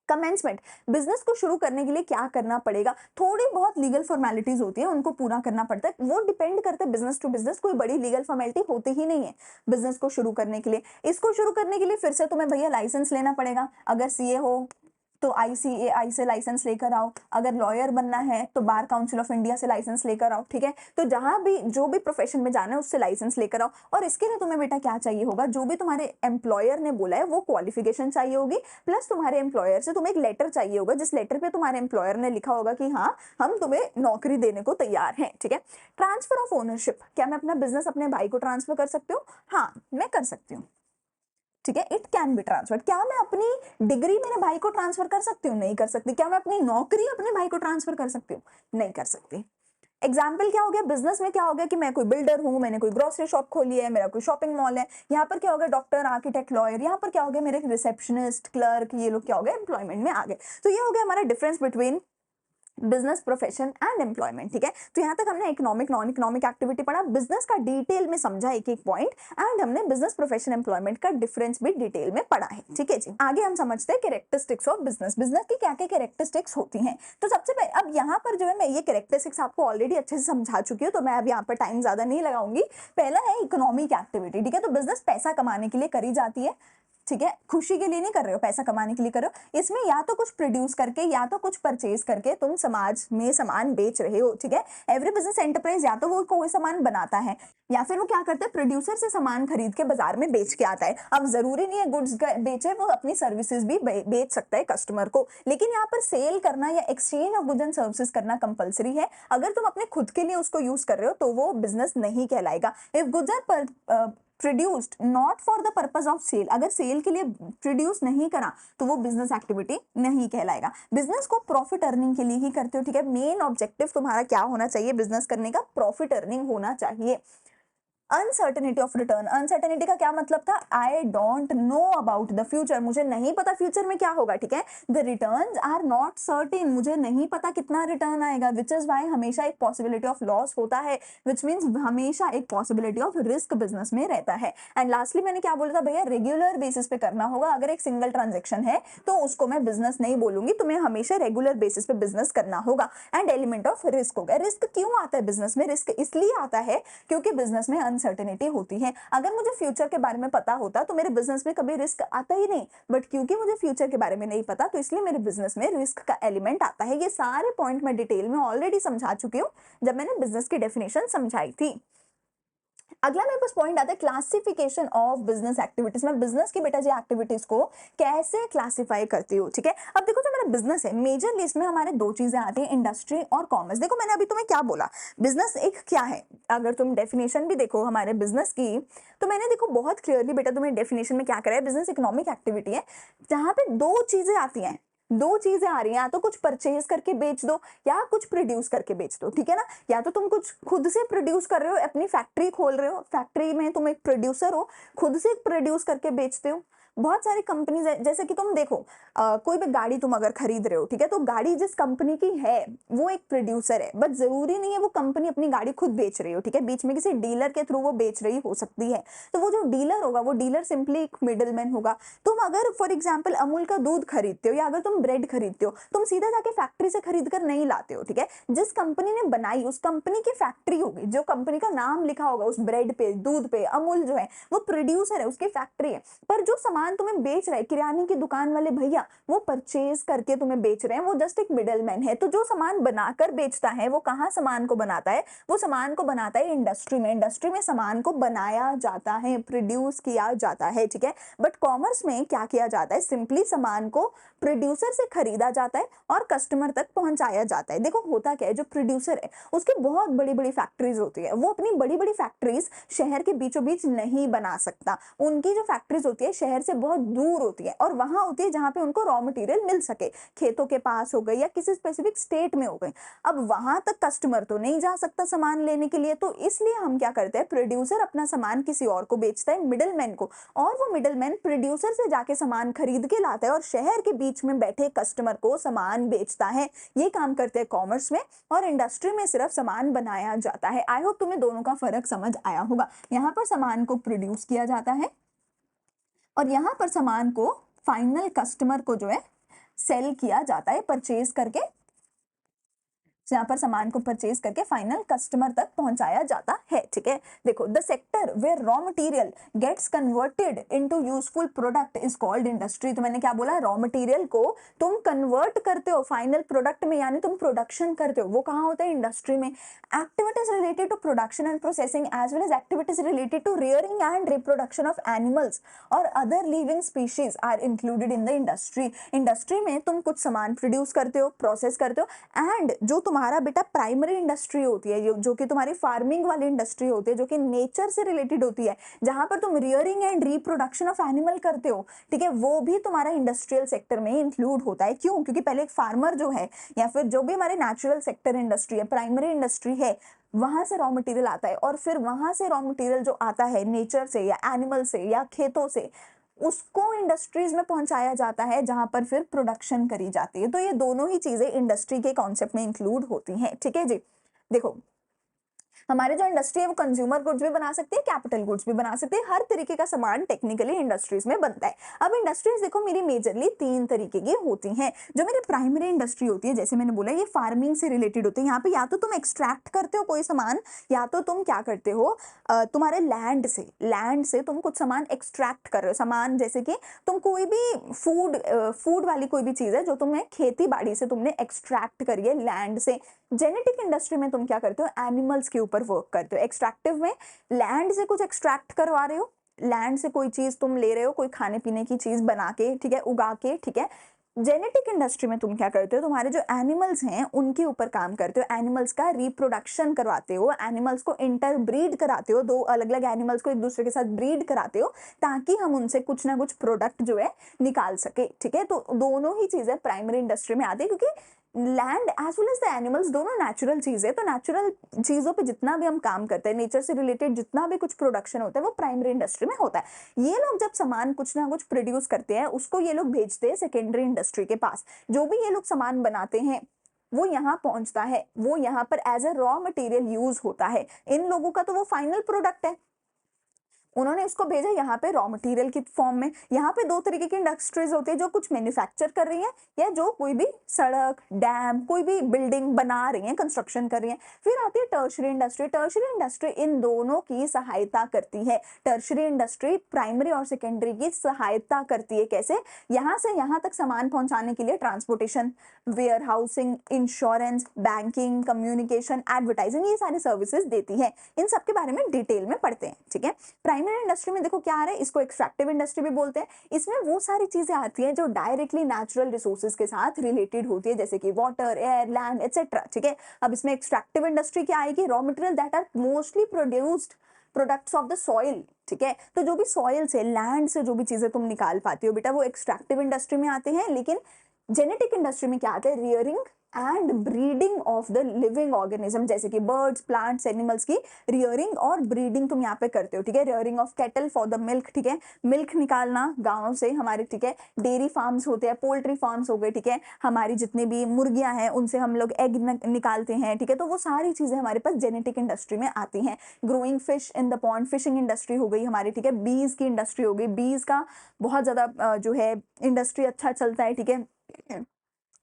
कमेंसमेंट, बिजनेस को शुरू करने के लिए क्या करना पड़ेगा, थोड़ी बहुत लीगल फॉर्मेलिटीज होती है, उनको पूरा करना पड़ता है, वो डिपेंड करता है बिजनेस टू बिजनेस, कोई बड़ी लीगल फॉर्मेलिटी होती ही नहीं है बिजनेस को शुरू करने के लिए। इसको शुरू करने के लिए फिर से तुम्हें भैया लाइसेंस लेना पड़ेगा, अगर सीए हो तो आईसीएआई से लाइसेंस लेकर आओ, अगर लॉयर बनना है तो बार काउंसिल ऑफ इंडिया से लाइसेंस लेकर आओ, ठीक है। तो जहां भी जो भी प्रोफेशन में जाना है उससे लाइसेंस लेकर आओ। और इसके लिए तुम्हें बेटा क्या चाहिए होगा, जो भी तुम्हारे एम्प्लॉयर ने बोला है वो क्वालिफिकेशन चाहिए होगी, प्लस तुम्हारे एम्प्लॉयर से तुम्हें एक लेटर चाहिए होगा जिस लेटर पे तुम्हारे एम्प्लॉयर ने लिखा होगा कि हाँ हम तुम्हें नौकरी देने को तैयार हैं, ठीक है। ट्रांसफर ऑफ ओनरशिप, क्या मैं अपना बिजनेस अपने भाई को ट्रांसफर कर सकती हूँ? हाँ, मैं कर सकती हूँ, ठीक है, इट कैन बी ट्रांसफर। क्या मैं अपनी डिग्री मेरे भाई को ट्रांसफर कर सकती हूँ? नहीं कर सकती। क्या मैं अपनी नौकरी अपने भाई को ट्रांसफर कर सकती हूँ? नहीं कर सकती। एग्जाम्पल क्या हो गया, बिजनेस में क्या हो गया कि मैं कोई बिल्डर हूँ, मैंने कोई ग्रोसरी शॉप खोली है, मेरा कोई शॉपिंग मॉल है, यहाँ पर क्या हो गया डॉक्टर, आर्किटेक्ट, लॉयर, यहाँ पर क्या हो गया मेरे रिसेप्शनिस्ट, क्लर्क, ये लोग क्या हो गए एम्प्लॉयमेंट में आ गए। तो ये हो गया हमारा difference between business, profession and employment, ठीक है। तो यहाँ तक हमने इकोनॉमिक, नॉन इकोनॉमिक एक्टिविटी पढ़ा, बिजनेस का डिटेल में समझा एक एक पॉइंट, एंड हमने बिजनेस, प्रोफेशन, एम्प्लॉयमेंट का डिफरेंस भी डिटेल में पढ़ा है, ठीक है जी। आगे हम समझते हैं कैरेक्टरिस्टिक्स ऑफ बिजनेस, बिजनेस की क्या क्या कैरेक्टरिस्टिक्स होती हैं। तो सबसे पहले अब यहाँ पर जो है मैं ये कैरेक्टरिस्टिक्स आपको ऑलरेडी अच्छे से समझा चुकी हूँ, तो मैं अब यहाँ पर टाइम ज्यादा नहीं लगाऊंगी। पहला है इकोनॉमिक एक्टिविटी, ठीक है। तो बिजनेस पैसा कमाने के लिए करी जाती है, ठीक है, खुशी के लिए नहीं कर रहे हो, पैसा कमाने के लिए कर रहे हो। इसमें या तो कुछ प्रोड्यूस करके या तो कुछ परचेज करके तुम समाज में सामान बेच रहे हो, ठीक है। एवरी बिजनेस एंटरप्राइज या तो वो कोई सामान बनाता है या फिर वो क्या करता है, प्रोड्यूसर से सामान खरीद के बाजार में बेच के आता है। अब जरूरी नहीं है गुड्स बेचे, वो अपनी सर्विसेज भी बेच सकता है कस्टमर को, लेकिन यहाँ पर सेल करना या exchange of goods and services करना कंपलसरी है। अगर तुम अपने खुद के लिए उसको यूज कर रहे हो तो वो बिजनेस नहीं कहलाएगा। If goods are produced not for the purpose of sale, अगर सेल के लिए प्रोड्यूस नहीं करा तो वो बिजनेस एक्टिविटी नहीं कहलाएगा। बिजनेस को प्रॉफिट अर्निंग के लिए ही करते हो, ठीक है। मेन ऑब्जेक्टिव तुम्हारा क्या होना चाहिए बिजनेस करने का? प्रॉफिट अर्निंग होना चाहिए। अनसर्टेनिटी ऑफ रिटर्न, अनसर्टेनिटी का क्या मतलब था? I don't know about the future, मुझे नहीं पता फ्यूचर में क्या होगा, ठीक है। The returns are not certain, मुझे नहीं पता कितना रिटर्न आएगा, विच इज वाई हमेशा एक पॉसिबिलिटी ऑफ लॉस होता है, विच मीन्स हमेशा एक पॉसिबिलिटी ऑफ रिस्क बिजनेस में रहता है। एंड लास्टली मैंने क्या बोला था भैया, रेगुलर बेसिस पे करना होगा। अगर एक सिंगल ट्रांजेक्शन है तो उसको मैं बिजनेस नहीं बोलूंगी, तुम्हें हमेशा रेगुलर बेसिस पे बिजनेस करना होगा। एंड एलिमेंट ऑफ रिस्क होगा। रिस्क क्यों आता है बिजनेस में? रिस्क इसलिए आता है क्योंकि बिजनेस में अनसर्टेनिटी होती है। अगर मुझे फ्यूचर के बारे में पता होता तो मेरे बिजनेस में कभी रिस्क आता ही नहीं, बट क्योंकि मुझे फ्यूचर के बारे में नहीं पता तो इसलिए मेरे बिजनेस में रिस्क का एलिमेंट आता है। ये सारे पॉइंट मैं डिटेल में ऑलरेडी समझा चुकी हूँ जब मैंने बिजनेस की डेफिनेशन समझाई थी। अगला मेरे पास पॉइंट आता है क्लासिफिकेशन ऑफ बिजनेस एक्टिविटीज। मैं बिजनेस की बेटा जी एक्टिविटीज को कैसे क्लासिफाई करती हूँ, ठीक है। अब देखो जो मेरा बिजनेस है, मेजर लिस्ट में हमारे दो चीजें आती हैं, इंडस्ट्री और कॉमर्स। देखो मैंने अभी तुम्हें क्या बोला, बिजनेस एक क्या है, अगर तुम डेफिनेशन भी देखो हमारे बिजनेस की तो मैंने देखो बहुत क्लियरली बेटा तुम्हें डेफिनेशन में क्या करा है, बिजनेस इकोनॉमिक एक्टिविटी है जहां पे दो चीजें आती हैं, दो चीजें आ रही हैं, या तो कुछ परचेज करके बेच दो या कुछ प्रोड्यूस करके बेच दो, ठीक है ना। या तो तुम कुछ खुद से प्रोड्यूस कर रहे हो, अपनी फैक्ट्री खोल रहे हो, फैक्ट्री में तुम एक प्रोड्यूसर हो, खुद से प्रोड्यूस करके बेचते हो, बहुत सारी कंपनीज है, जैसे कि तुम देखो कोई भी गाड़ी तुम अगर खरीद रहे हो, ठीक है, तो गाड़ी जिस कंपनी की है वो एक प्रोड्यूसर है, बट जरूरी नहीं है वो कंपनी अपनी गाड़ी खुद बेच रही हो, ठीक है, बीच में किसी डीलर के थ्रू वो बेच रही हो सकती है। तो वो जो डीलर होगा वो डीलर सिंपली एक मिडलमैन होगा। तुम अगर फॉर एग्जाम्पल अमूल का दूध खरीदते हो या अगर तुम ब्रेड खरीदते हो, तुम सीधा जाके फैक्ट्री से खरीद कर नहीं लाते हो, ठीक है, जिस कंपनी ने बनाई उस कंपनी की फैक्ट्री होगी, जो कंपनी का नाम लिखा होगा उस ब्रेड पे, दूध पे, अमूल जो है वो प्रोड्यूसर है, उसकी फैक्ट्री है। पर जो सामान तुम्हें बेच रहा है किराने की दुकान वाले भैया, वो परचेज करके तुम्हें बेच रहे हैं, वो जस्ट एक मिडलमैन है। तो जो सामान बनाकर बेचता है वो कहाँ सामान को बनाता है, वो सामान को बनाता है इंडस्ट्री में। इंडस्ट्री में सामान को बनाया जाता है, प्रोड्यूस किया जाता है, ठीक है। बट कॉमर्स में क्या किया जाता है, सिंपली सामान को प्रोड्यूसर से खरीदा जाता है और कस्टमर तक पहुंचाया जाता है। देखो होता क्या है, जो प्रोड्यूसर है उसकी बहुत बड़ी बड़ी फैक्ट्रीज होती है, वो अपनी बड़ी बड़ी फैक्ट्रीज शहर के बीचों बीच नहीं बना सकता। उनकी जो फैक्ट्रीज होती है शहर से बहुत दूर होती है और वहां होती है जहां पे उनको रॉ मटेरियल मिल सके, खेतों के पास हो गई या किसी स्पेसिफिक स्टेट में हो गई। अब वहां तक कस्टमर तो नहीं जा सकता सामान लेने के लिए, तो इसलिए हम क्या करते हैं, प्रोड्यूसर अपना सामान किसी और को बेचता है, मिडलमैन को, और वो मिडलमैन प्रोड्यूसर से जाके सामान खरीद के लाता है और शहर के बीच में बैठे कस्टमर को सामान बेचता है। ये काम करते हैं कॉमर्स में, और इंडस्ट्री में सिर्फ सामान बनाया जाता है। आई होप तुम्हें दोनों का फर्क समझ आया होगा। यहाँ पर सामान को प्रोड्यूस किया जाता है और यहाँ पर सामान को फाइनल कस्टमर को जो है सेल किया जाता है, परचेज करके, यहाँ पर सामान को परचेज करके फाइनल कस्टमर तक पहुंचाया जाता है, ठीक है। देखो, the sector where raw material gets converted into useful product is called industry. तो मैंने क्या बोला, रॉ मटेरियल को तुम कन्वर्ट करते हो फाइनल प्रोडक्ट में, यानी तुम प्रोडक्शन करते हो, वो कहाँ होता है, इंडस्ट्री में। Activities related to production and processing as well as activities related to rearing and reproduction of animals और other living species are included in the industry. Industry में तुम कुछ सामान प्रोड्यूस करते हो, प्रोसेस करते हो, एंड जो तुम्हारा बेटा प्राइमरी इंडस्ट्री होती है, जो कि तुम्हारी फार्मिंग वाली इंडस्ट्री होती है, जो कि नेचर से रिलेटेड होती है, जहां पर तुम rearing and reproduction of animal करते हो, ठीक है, वो भी तुम्हारा इंडस्ट्रियल सेक्टर में इंक्लूड होता है। क्यों? क्योंकि पहले एक फार्मर जो है या फिर जो भी हमारे नेचुरल सेक्टर इंडस्ट्री है, प्राइमरी इंडस्ट्री है, वहां से रॉ मटेरियल आता है और फिर वहां से रॉ मटेरियल जो आता है नेचर से या एनिमल से या खेतों से, उसको इंडस्ट्रीज में पहुंचाया जाता है जहां पर फिर प्रोडक्शन करी जाती है। तो ये दोनों ही चीजें इंडस्ट्री के कॉन्सेप्ट में इंक्लूड होती हैं, ठीक है जी। देखो, हमारे जो इंडस्ट्री है वो कंज्यूमर गुड्स भी बना सकती है, कैपिटल गुड्स भी बना सकती है, हर तरीके का सामान टेक्निकली इंडस्ट्रीज में बनता है। अब इंडस्ट्रीज देखो मेरी मेजरली 3 तरीके की होती हैं। जो मेरी प्राइमरी इंडस्ट्री होती है, जैसे मैंने बोला, ये फार्मिंग से रिलेटेड होती है। यहाँ पे या तो तुम एक्सट्रैक्ट करते हो कोई सामान, या तो तुम क्या करते हो, तुम्हारे लैंड से तुम कुछ सामान एक्सट्रैक्ट कर रहे हो। सामान जैसे कि तुम कोई भी फूड वाली कोई भी चीज है जो तुमने खेती बाड़ी से तुमने एक्सट्रैक्ट करी है लैंड से। जेनेटिक इंडस्ट्री में तुम क्या करते हो, एनिमल्स के ऊपर वर्क करते हो। एक्सट्रैक्टिव में लैंड से कुछ एक्सट्रैक्ट करवा रहे हो, लैंड से कोई चीज तुम ले रहे हो, कोई खाने पीने की चीज बना के, ठीक है, उगा के, ठीक है। जेनेटिक इंडस्ट्री में तुम क्या करते हो, तुम्हारे जो एनिमल्स हैं उनके ऊपर काम करते हो, एनिमल्स का रिप्रोडक्शन करवाते हो, एनिमल्स को इंटरब्रीड कराते हो, दो अलग अलग एनिमल्स को एक दूसरे के साथ ब्रीड कराते हो ताकि हम उनसे कुछ ना कुछ प्रोडक्ट जो है निकाल सके, ठीक है। तो दोनों ही चीजें प्राइमरी इंडस्ट्री में आती है, क्योंकि land as well as the animals दोनों नेचुरल चीज है। तो नेचुरल चीजों पे जितना भी हम काम करते हैं, नेचर से रिलेटेड जितना भी कुछ प्रोडक्शन होता है वो प्राइमरी इंडस्ट्री में होता है। ये लोग जब सामान कुछ ना कुछ प्रोड्यूस करते हैं, उसको ये लोग भेजते हैं सेकेंडरी इंडस्ट्री के पास। जो भी ये लोग सामान बनाते हैं वो यहाँ पहुंचता है, वो यहाँ पर as a raw material use होता है। इन लोगों का तो वो फाइनल प्रोडक्ट है, उन्होंने इसको भेजा यहाँ पे रॉ मटेरियल की फॉर्म में। यहाँ पे 2 तरीके की इंडस्ट्रीज होती है, जो कुछ मैन्युफैक्चर कर रही है या जो कोई भी सड़क, डैम, कोई भी बिल्डिंग बना रही है, कंस्ट्रक्शन कर रही है। फिर आती है tertiary industry. Tertiary industry in दोनों की सहायता करती है। टर्शरी इंडस्ट्री प्राइमरी और सेकेंडरी की सहायता करती है। कैसे? यहाँ से यहाँ तक सामान पहुंचाने के लिए transportation, warehousing, insurance, banking, communication, advertising, ये सारी सर्विसेज देती है। इन सब के बारे में डिटेल में पढ़ते हैं, ठीक है। प्राइमरी इंडस्ट्री में देखो क्या आ रहा है, इसको एक्सट्रैक्टिव इंडस्ट्री भी बोलते हैं। इसमें वो सारी चीजें आती हैं जो डायरेक्टली नेचुरल रिसोर्सेज के साथ रिलेटेड होती है, जैसे कि वाटर, एयर, लैंड, एटसेट्रा, ठीक है। अब इसमें एक्सट्रैक्टिव इंडस्ट्री क्या आएगी, raw material that are mostly produced products of the soil, ठीक है। तो जो भी सॉइल से, लैंड से जो भी चीजें तुम निकाल पाती हो बेटा, वो एक्सट्रैक्टिव इंडस्ट्री में आते हैं। लेकिन जेनेटिक इंडस्ट्री में क्या आते हैं, rearing and breeding of the living organism, जैसे कि बर्ड्स, प्लांट्स, एनिमल्स की रियरिंग और ब्रीडिंग तुम यहाँ पे करते हो, ठीक है। Rearing of cattle for the milk, ठीक है, मिल्क निकालना गाँव से हमारे, ठीक है। डेयरी फार्म्स होते हैं, पोल्ट्री फार्म्स हो गए, ठीक है, हमारी जितनी भी मुर्गियां हैं उनसे हम लोग एग निकालते हैं, ठीक है। तो वो सारी चीजें हमारे पास जेनेटिक इंडस्ट्री में आती हैं। Growing fish in the pond, fishing industry हो गई हमारी, ठीक है। बीज की इंडस्ट्री हो गई, बीज का बहुत ज्यादा जो है इंडस्ट्री अच्छा चलता है, ठीक है,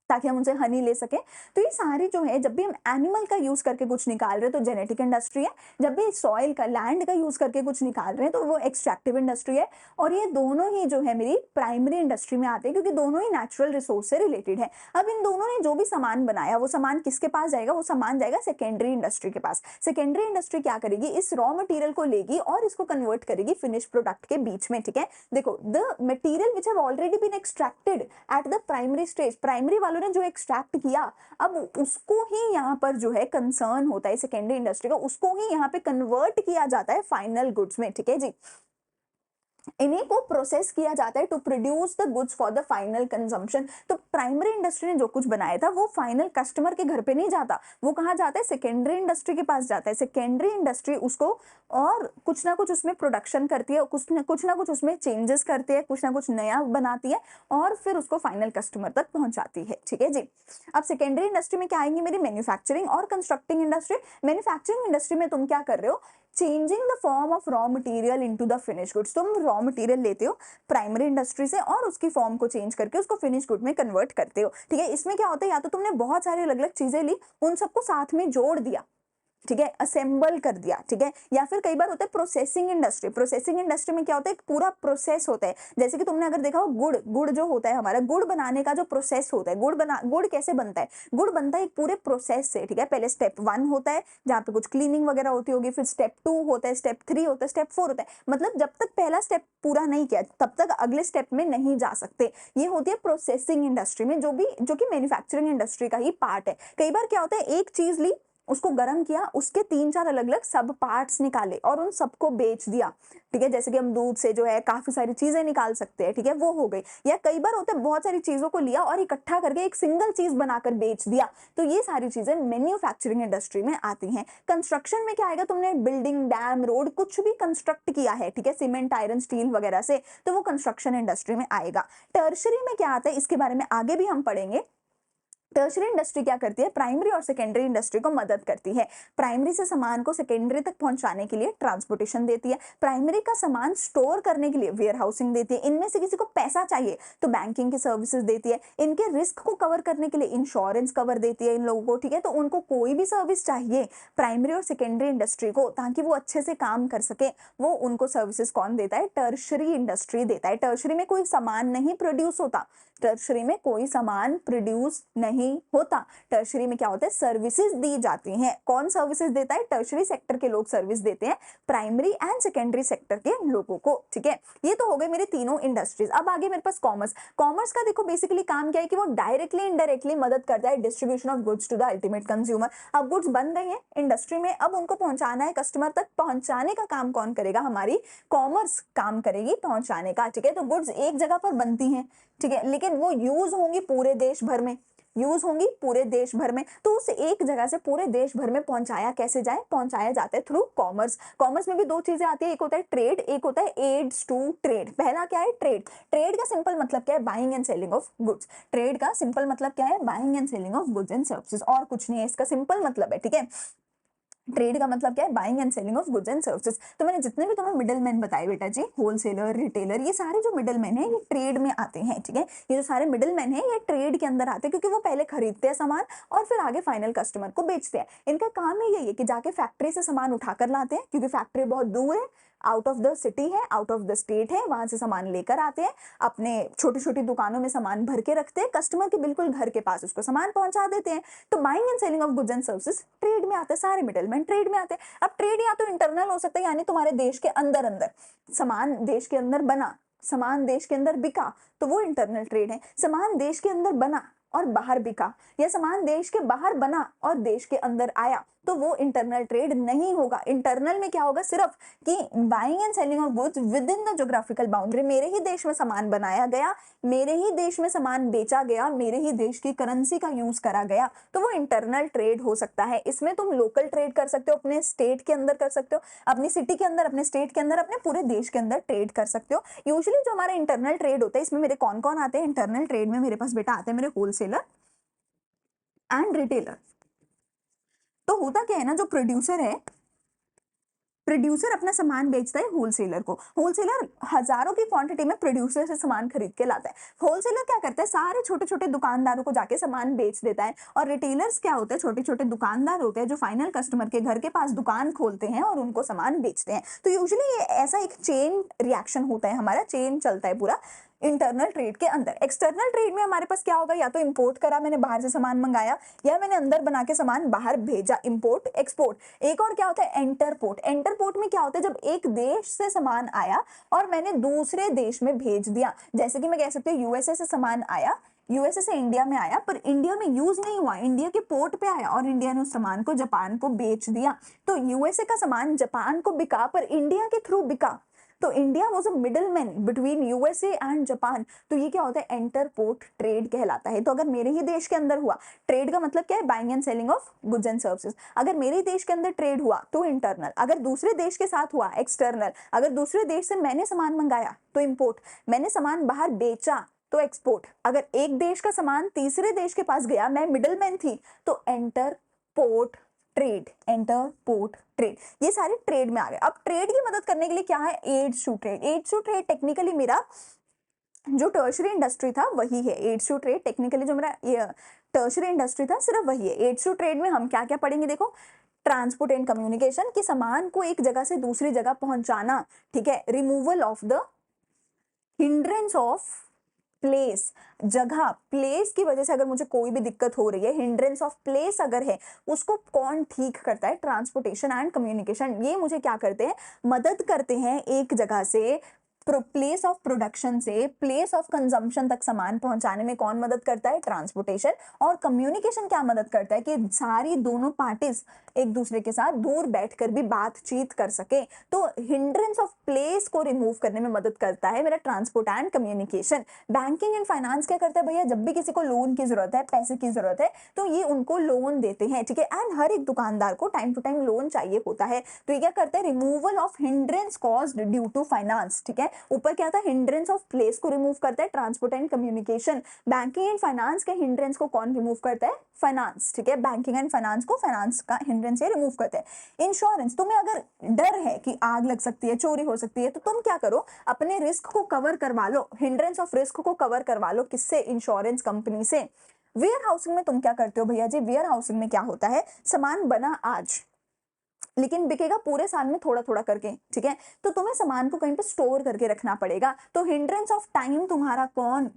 ताकि हम उनसे हनी ले सकें। तो ये सारी जो है, जब भी हम एनिमल का यूज करके कुछ निकाल रहे हैं तो जेनेटिक इंडस्ट्री है, जब भी सॉइल का, लैंड का यूज करके कुछ निकाल रहे हैं तो वो एक्सट्रैक्टिव इंडस्ट्री है। और ये दोनों ही जो है मेरी प्राइमरी इंडस्ट्री में आते हैं, क्योंकि दोनों ही नेचुरल रिसोर्स से रिलेटेड है। अब इन दोनों ने जो भी सामान बनाया वो सामान किसके पास जाएगा, वो सामान जाएगा सेकेंडरी इंडस्ट्री के पास। सेकेंडरी इंडस्ट्री क्या करेगी, इस रॉ मटेरियल को लेगी और इसको कन्वर्ट करेगी फिनिश प्रोडक्ट के बीच में, ठीक है। देखो, the material which have already been extracted at the primary stage, primary वालों ने जो एक्सट्रैक्ट किया, अब उसको ही यहाँ पर जो है कंसर्न होता है सेकेंडरी इंडस्ट्री का, उसको ही यहाँ पे कन्वर्ट किया जाता है फाइनल गुड्स में, ठीक है जी। इन्हीं को प्रोसेस किया जाता है to produce the goods for the final consumption. तो प्राइमरी इंडस्ट्री ने जो कुछ बनाया था वो फाइनल कस्टमर के घर पे नहीं जाता, वो कहाँ जाता है, सेकेंडरी इंडस्ट्री के पास जाता है। सेकेंडरी इंडस्ट्री उसको और कुछ ना कुछ उसमें प्रोडक्शन करती है, कुछ ना कुछ उसमें चेंजेस करती है, कुछ ना कुछ नया बनाती है और फिर उसको फाइनल कस्टमर तक पहुंचाती है, ठीक है जी। अब सेकेंडरी इंडस्ट्री में क्या आएंगी मेरी, मैन्युफैक्चरिंग और कंस्ट्रक्टिंग इंडस्ट्री। मैन्युफैक्चरिंग इंडस्ट्री में तुम क्या कर रहे हो, changing the form of raw material into the finish goods. तुम रॉ मटेरियल लेते हो प्राइमरी इंडस्ट्री से और उसकी फॉर्म को चेंज करके उसको फिनिश गुड में कन्वर्ट करते हो, ठीक है। इसमें क्या होता है, या तो तुमने बहुत सारी अलग अलग चीजें ली, उन सबको साथ में जोड़ दिया, ठीक है, असेंबल कर दिया, ठीक है। या फिर कई बार होता है प्रोसेसिंग इंडस्ट्री। प्रोसेसिंग इंडस्ट्री में क्या होता है, एक पूरा प्रोसेस होता है। जैसे कि तुमने अगर देखा हो गुड़ जो होता है हमारा, गुड़ बनाने का जो प्रोसेस होता है, गुड़ कैसे बनता है, गुड़ बनता है एक पूरे प्रोसेस से, ठीक है। पहले स्टेप 1 होता है जहाँ पे कुछ क्लीनिंग वगैरह होती होगी, फिर स्टेप 2 होता है, स्टेप 3 होता है, स्टेप 4 होता है। मतलब जब तक पहला स्टेप पूरा नहीं किया तब तक अगले स्टेप में नहीं जा सकते। ये होती है प्रोसेसिंग इंडस्ट्री में, जो कि मैन्युफैक्चरिंग इंडस्ट्री का ही पार्ट है। कई बार क्या होता है, एक चीज ली, उसको गर्म किया, उसके 3-4 अलग अलग सब पार्ट्स निकाले और उन सबको बेच दिया, ठीक है। जैसे कि हम दूध से जो है काफी सारी चीजें निकाल सकते हैं, ठीक है, वो हो गई। या कई बार होता है बहुत सारी चीजों को लिया और इकट्ठा करके एक सिंगल चीज बनाकर बेच दिया। तो ये सारी चीजें मैन्युफैक्चरिंग इंडस्ट्री में आती हैं। कंस्ट्रक्शन में क्या आएगा, तुमने बिल्डिंग, डैम, रोड कुछ भी कंस्ट्रक्ट किया है, ठीक है, सीमेंट, आयरन, स्टील वगैरह से, तो वो कंस्ट्रक्शन इंडस्ट्री में आएगा। टर्शरी में क्या आता है, इसके बारे में आगे भी हम पढ़ेंगे। टर्शरी इंडस्ट्री क्या करती है, प्राइमरी और सेकेंडरी इंडस्ट्री को मदद करती है। प्राइमरी से सामान को सेकेंडरी तक पहुंचाने के लिए ट्रांसपोर्टेशन देती है, प्राइमरी का सामान स्टोर करने के लिए वेयर हाउसिंग देती है, इनमें से किसी को पैसा चाहिए तो बैंकिंग की सर्विसेज देती है, इनके रिस्क को कवर करने के लिए इंश्योरेंस कवर देती है इन लोगों को, ठीक है। तो उनको कोई भी सर्विस चाहिए प्राइमरी और सेकेंडरी इंडस्ट्री को ताकि वो अच्छे से काम कर सके, वो उनको सर्विसेज कौन देता है, टर्शरी इंडस्ट्री देता है। टर्शरी में कोई सामान नहीं प्रोड्यूस होता, टर्शरी में कोई सामान प्रोड्यूस नहीं होता। टर्शरी में क्या होता है, सर्विसेज दी जाती हैं। कौन सर्विसेज देता है, टर्शरी सेक्टर के लोग सर्विस देते हैं प्राइमरी एंड सेकेंडरी सेक्टर के लोगों को, ठीक है। ये तो हो गए मेरे तीनों इंडस्ट्रीज। अब आगे मेरे पास कॉमर्स। कॉमर्स का देखो बेसिकली काम क्या है कि वो डायरेक्टली इनडायरेक्टली मदद करता है distribution of goods to the ultimate consumer. अब गुड्स बन गए हैं इंडस्ट्री में, अब उनको पहुंचाना है कस्टमर तक, पहुंचाने का काम कौन करेगा, हमारी कॉमर्स काम करेगी पहुंचाने का, ठीक है। तो गुड्स एक जगह पर बनती हैं, ठीक है, लेकिन वो यूज होंगी पूरे देश भर में, यूज होंगी पूरे देश भर में। तो उस एक जगह से पूरे देश भर में पहुंचाया कैसे जाए, पहुंचाया जाता है थ्रू कॉमर्स। कॉमर्स में भी दो चीजें आती है, एक होता है ट्रेड, एक होता है एड्स टू ट्रेड। पहला क्या है, ट्रेड। ट्रेड का सिंपल मतलब क्या है, buying and selling of goods. Trade का सिंपल मतलब क्या है, buying and selling of goods and services, और कुछ नहीं है, इसका सिंपल मतलब है, ठीक है। ट्रेड का मतलब क्या है, buying and selling of goods and services. तो मैंने जितने भी तुम्हें मिडिल मैन बताए बेटा जी, होलसेलर, रिटेलर, ये सारे जो मिडिल मैन है ये ट्रेड में आते हैं, ठीक है। ये जो सारे मिडिल मैन है ये ट्रेड के अंदर आते हैं, क्योंकि वो पहले खरीदते हैं सामान और फिर आगे फाइनल कस्टमर को बेचते हैं। इनका काम ही यही है कि जाके फैक्ट्री से सामान उठाकर लाते हैं, क्योंकि फैक्ट्री बहुत दूर है, आउट ऑफ द सिटी है, आउट ऑफ द स्टेट है, वहां से सामान लेकर आते हैं, अपने छोटी छोटी दुकानों में सामान भर के रखते हैं, कस्टमर के बिल्कुल घर के पास उसको सामान पहुंचा देते हैं। तो buying and selling of goods and services trade में आते हैं, सारे मिडलमैन ट्रेड में आते हैं। अब ट्रेड या तो इंटरनल हो सकता है, यानी तुम्हारे देश के अंदर अंदर सामान देश के अंदर बना, सामान देश के अंदर बिका, तो वो इंटरनल ट्रेड है। सामान देश के अंदर बना और बाहर बिका, या सामान देश के बाहर बना और देश के अंदर आया, तो वो इंटरनल ट्रेड नहीं होगा। इंटरनल में क्या होगा, सिर्फ कि buying and selling of goods with in the geographical boundary, मेरे ही देश में सामान बनाया गया, मेरे ही देश में सामान बेचा गया, मेरे ही देश की करेंसी का यूज करा गया, तो वो इंटरनल ट्रेड हो सकता है। इसमें तुम लोकल ट्रेड कर सकते हो, अपने स्टेट के अंदर कर सकते हो, अपनी सिटी के अंदर, अपने स्टेट के अंदर, अपने पूरे देश के अंदर ट्रेड कर सकते हो। यूजुअली जो हमारा इंटरनल ट्रेड होता है, इसमें मेरे कौन कौन आते हैं इंटरनल ट्रेड में, मेरे पास बेटा आते हैं मेरे होलसेलर एंड रिटेलर। तो होता क्या है ना, जो प्रोड्यूसर है, प्रोड्यूसर अपना सामान बेचता है होलसेलर को, होलसेलर हजारों की क्वांटिटी में प्रोड्यूसर से सामान खरीद के लाता है, होलसेलर क्या करता है, सारे छोटे छोटे दुकानदारों को जाके सामान बेच देता है, और रिटेलर्स क्या होते हैं, छोटे छोटे दुकानदार होते हैं जो फाइनल कस्टमर के घर के पास दुकान खोलते हैं और उनको सामान बेचते हैं। तो यूजुअली ये ऐसा एक चेन रिएक्शन होता है, हमारा चेन चलता है पूरा इंटरनल ट्रेड के अंदर। एक्सटर्नल ट्रेड में हमारे पास क्या होगा, या तो इंपोर्ट करा, मैंने बाहर से सामान मंगाया, या मैंने अंदर बना के सामान बाहर भेजा, इंपोर्ट एक्सपोर्ट। एक और क्या होता है, एंटरपोर्ट। एंटरपोर्ट में क्या होता है, जब एक देश से सामान आया और मैंने दूसरे देश में भेज दिया, जैसे कि मैं कह सकती हूँ यूएसए से सामान आया, यूएसए से इंडिया में आया, पर इंडिया में यूज नहीं हुआ, इंडिया के पोर्ट पे आया और इंडिया ने उस सामान को जापान को बेच दिया। तो यूएसए का सामान जापान को बिका, पर इंडिया के थ्रू बिका, तो India was a middleman between USA and Japan. तो ये क्या होता है, एंटरपोर्ट ट्रेड कहलाता है। तो अगर मेरे ही देश के अंदर हुआ, ट्रेड का मतलब क्या है, buying and selling of goods and services. अगर मेरे देश के अंदर ट्रेड हुआ तो इंटरनल, अगर दूसरे देश के साथ हुआ एक्सटर्नल, अगर दूसरे देश से मैंने सामान मंगाया तो इंपोर्ट, मैंने सामान बाहर बेचा तो एक्सपोर्ट, अगर एक देश का सामान तीसरे देश के पास गया, मैं मिडलमैन थी, तो एंटरपोर्ट ट्रेड, एंटरपोर्ट ट्रेड, ये सारे ट्रेड में आ गए। अब ट्रेड की मदद करने के लिए क्या है, aids to trade. Aids to trade technically मेरा जो टर्शरी इंडस्ट्री था वही है, एड्स टू ट्रेड टेक्निकली जो मेरा टर्शरी इंडस्ट्री था सिर्फ वही है। एड्स टू ट्रेड में हम क्या क्या पढ़ेंगे, देखो, ट्रांसपोर्ट एंड कम्युनिकेशन, कि सामान को एक जगह से दूसरी जगह पहुंचाना, ठीक है, removal of the hindrance of place, जगह, प्लेस की वजह से अगर मुझे कोई भी दिक्कत हो रही है, हिंड्रेंस ऑफ प्लेस अगर है, उसको कौन ठीक करता है, ट्रांसपोर्टेशन एंड कम्युनिकेशन। ये मुझे क्या करते हैं, मदद करते हैं एक जगह से प्लेस ऑफ प्रोडक्शन से प्लेस ऑफ कंजम्पशन तक सामान पहुंचाने में कौन मदद करता है, ट्रांसपोर्टेशन। और कम्युनिकेशन क्या मदद करता है, कि सारी दोनों पार्टीज एक दूसरे के साथ दूर बैठकर भी बातचीत कर सके। तो हिंड्रेंस ऑफ प्लेस को रिमूव करने में मदद करता है मेरा transport and communication. Banking and finance क्या करता है भैया, जब भी किसी को लोन की जरूरत है, पैसे की जरूरत है, तो ये उनको लोन देते हैं, ठीक है। एंड हर एक दुकानदार को टाइम टू टाइम लोन चाहिए होता है, तो ये क्या करते हैं, removal of hindrance caused due to finance, ठीक है। ऊपर क्या था, हिंड्रेंस ऑफ प्लेस को रिमूव करता है transport and communication. Banking and finance के हिंड्रेंस को कौन रिमूव करता है, फाइनेंस, ठीक है। बैंकिंग एंड फाइनेंस को फाइनेंस का हिंड्रेंस से रिमूव करते हैं। इंश्योरेंस, तुम्हें अगर डर है कि आग लग सकती है, चोरी हो सकती है, तो तुम क्या करो, अपने रिस्क को कवर करवा लो, हिंड्रेंस ऑफ रिस्क को कवर करवा लो, किससे, इंश्योरेंस कंपनी से। वेयर हाउसिंग में तुम क्या करते हो भैया जी, वेयर हाउसिंग में क्या होता है, सामान बना आज लेकिन बिकेगा पूरे साल में थोड़ा थोड़ा करके, ठीक है। तो तुम्हें सामान को कहीं पे स्टोर करके रखना पड़ेगा, तो हिंड्रेंस ऑफ टाइम तुम्हारा कौन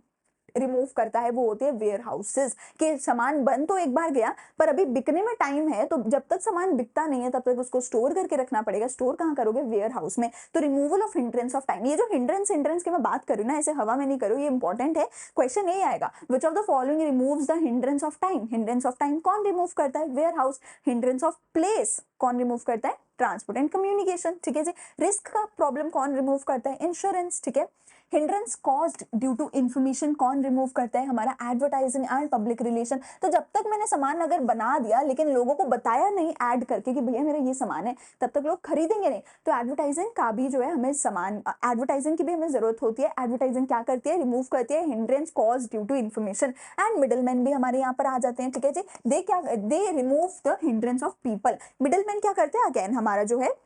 रिमूव करता है, वो होते हैं वेयर हाउसेस। के सामान बन तो एक बार गया, पर अभी बिकने में टाइम है, तो जब तक सामान बिकता नहीं है तब तक उसको स्टोर करके रखना पड़ेगा। स्टोर कहाँ करोगे, वेयर हाउस में। तो removal of hindrance of time, ये जो हिंड्रेंस की मैं बात करूँ ना, ऐसे हवा में नहीं करूँ, ये इंपॉर्टेंट है, क्वेश्चन यही आएगा, which of the following removes the hindrance of time. Hindrance of time कौन रिमूव करता है, warehouse. Hindrance of place कौन रिमूव करता है, ट्रांसपोर्ट एंड कम्युनिकेशन, ठीक है जी। रिस्क का प्रॉब्लम कौन रिमूव करता है, इंश्योरेंस, ठीक है। Hindrance caused due to information कौन रिमूव करता है, हमारा एडवर्टाइजिंग एंड पब्लिक रिलेशन। तो जब तक मैंने सामान अगर बना दिया लेकिन लोगों को बताया नहीं ऐड करके कि भैया मेरा ये सामान है, तब तक लोग खरीदेंगे नहीं। तो एडवर्टाइजिंग का भी जो है हमें सामान, एडवर्टाइजिंग की भी हमें जरूरत होती है। एडवर्टाइजिंग क्या करती है, रिमूव करती है hindrance cause due to information. And middleman भी हमारे यहाँ पर आ जाते हैं, ठीक है जी। They remove the hindrance of people. Middleman क्या करते हैं, अगेन हमारा जो है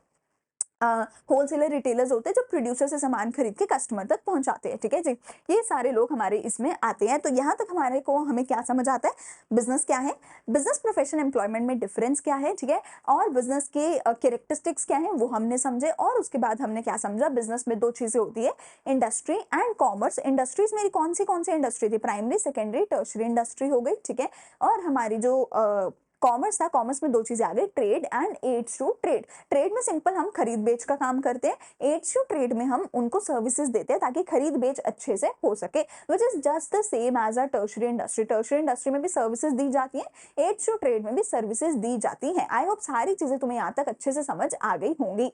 होलसेलर रिटेलर्स होते हैं जो प्रोड्यूसर से सामान खरीद के कस्टमर तक पहुंचाते हैं, ठीक है जी। ये सारे लोग हमारे इसमें आते हैं। तो यहाँ तक हमारे को हमें क्या समझ आता है, बिजनेस क्या है, बिजनेस प्रोफेशन एम्प्लॉयमेंट में डिफरेंस क्या है, ठीक है, और बिजनेस के कैरेक्टरिस्टिक्स क्या है वो हमने समझे। और उसके बाद हमने क्या समझा, बिजनेस में दो चीजें होती है, इंडस्ट्री एंड कॉमर्स। इंडस्ट्रीज मेरी कौन सी इंडस्ट्री थी, प्राइमरी, सेकेंडरी, टर्शरी इंडस्ट्री हो गई, ठीक है। और हमारी जो कॉमर्स था, कॉमर्स में 2 चीज़ें आ गई, trade and aids to trade. Trade में सिंपल हम खरीद-बेच का काम करते हैं, एड्स टू ट्रेड में हम उनको सर्विसेज़ देते हैं ताकि खरीद-बेच अच्छे से हो सके, which is just the same as a tertiary industry. Tertiary industry में भी सर्विसेज़ दी जाती हैं, एड्स टू ट्रेड में भी सर्विसेज़ दी जाती हैं। आई होप सारी चीज़ें तुम्हें यहाँ तक अच्छे से समझ आ गई होंगी।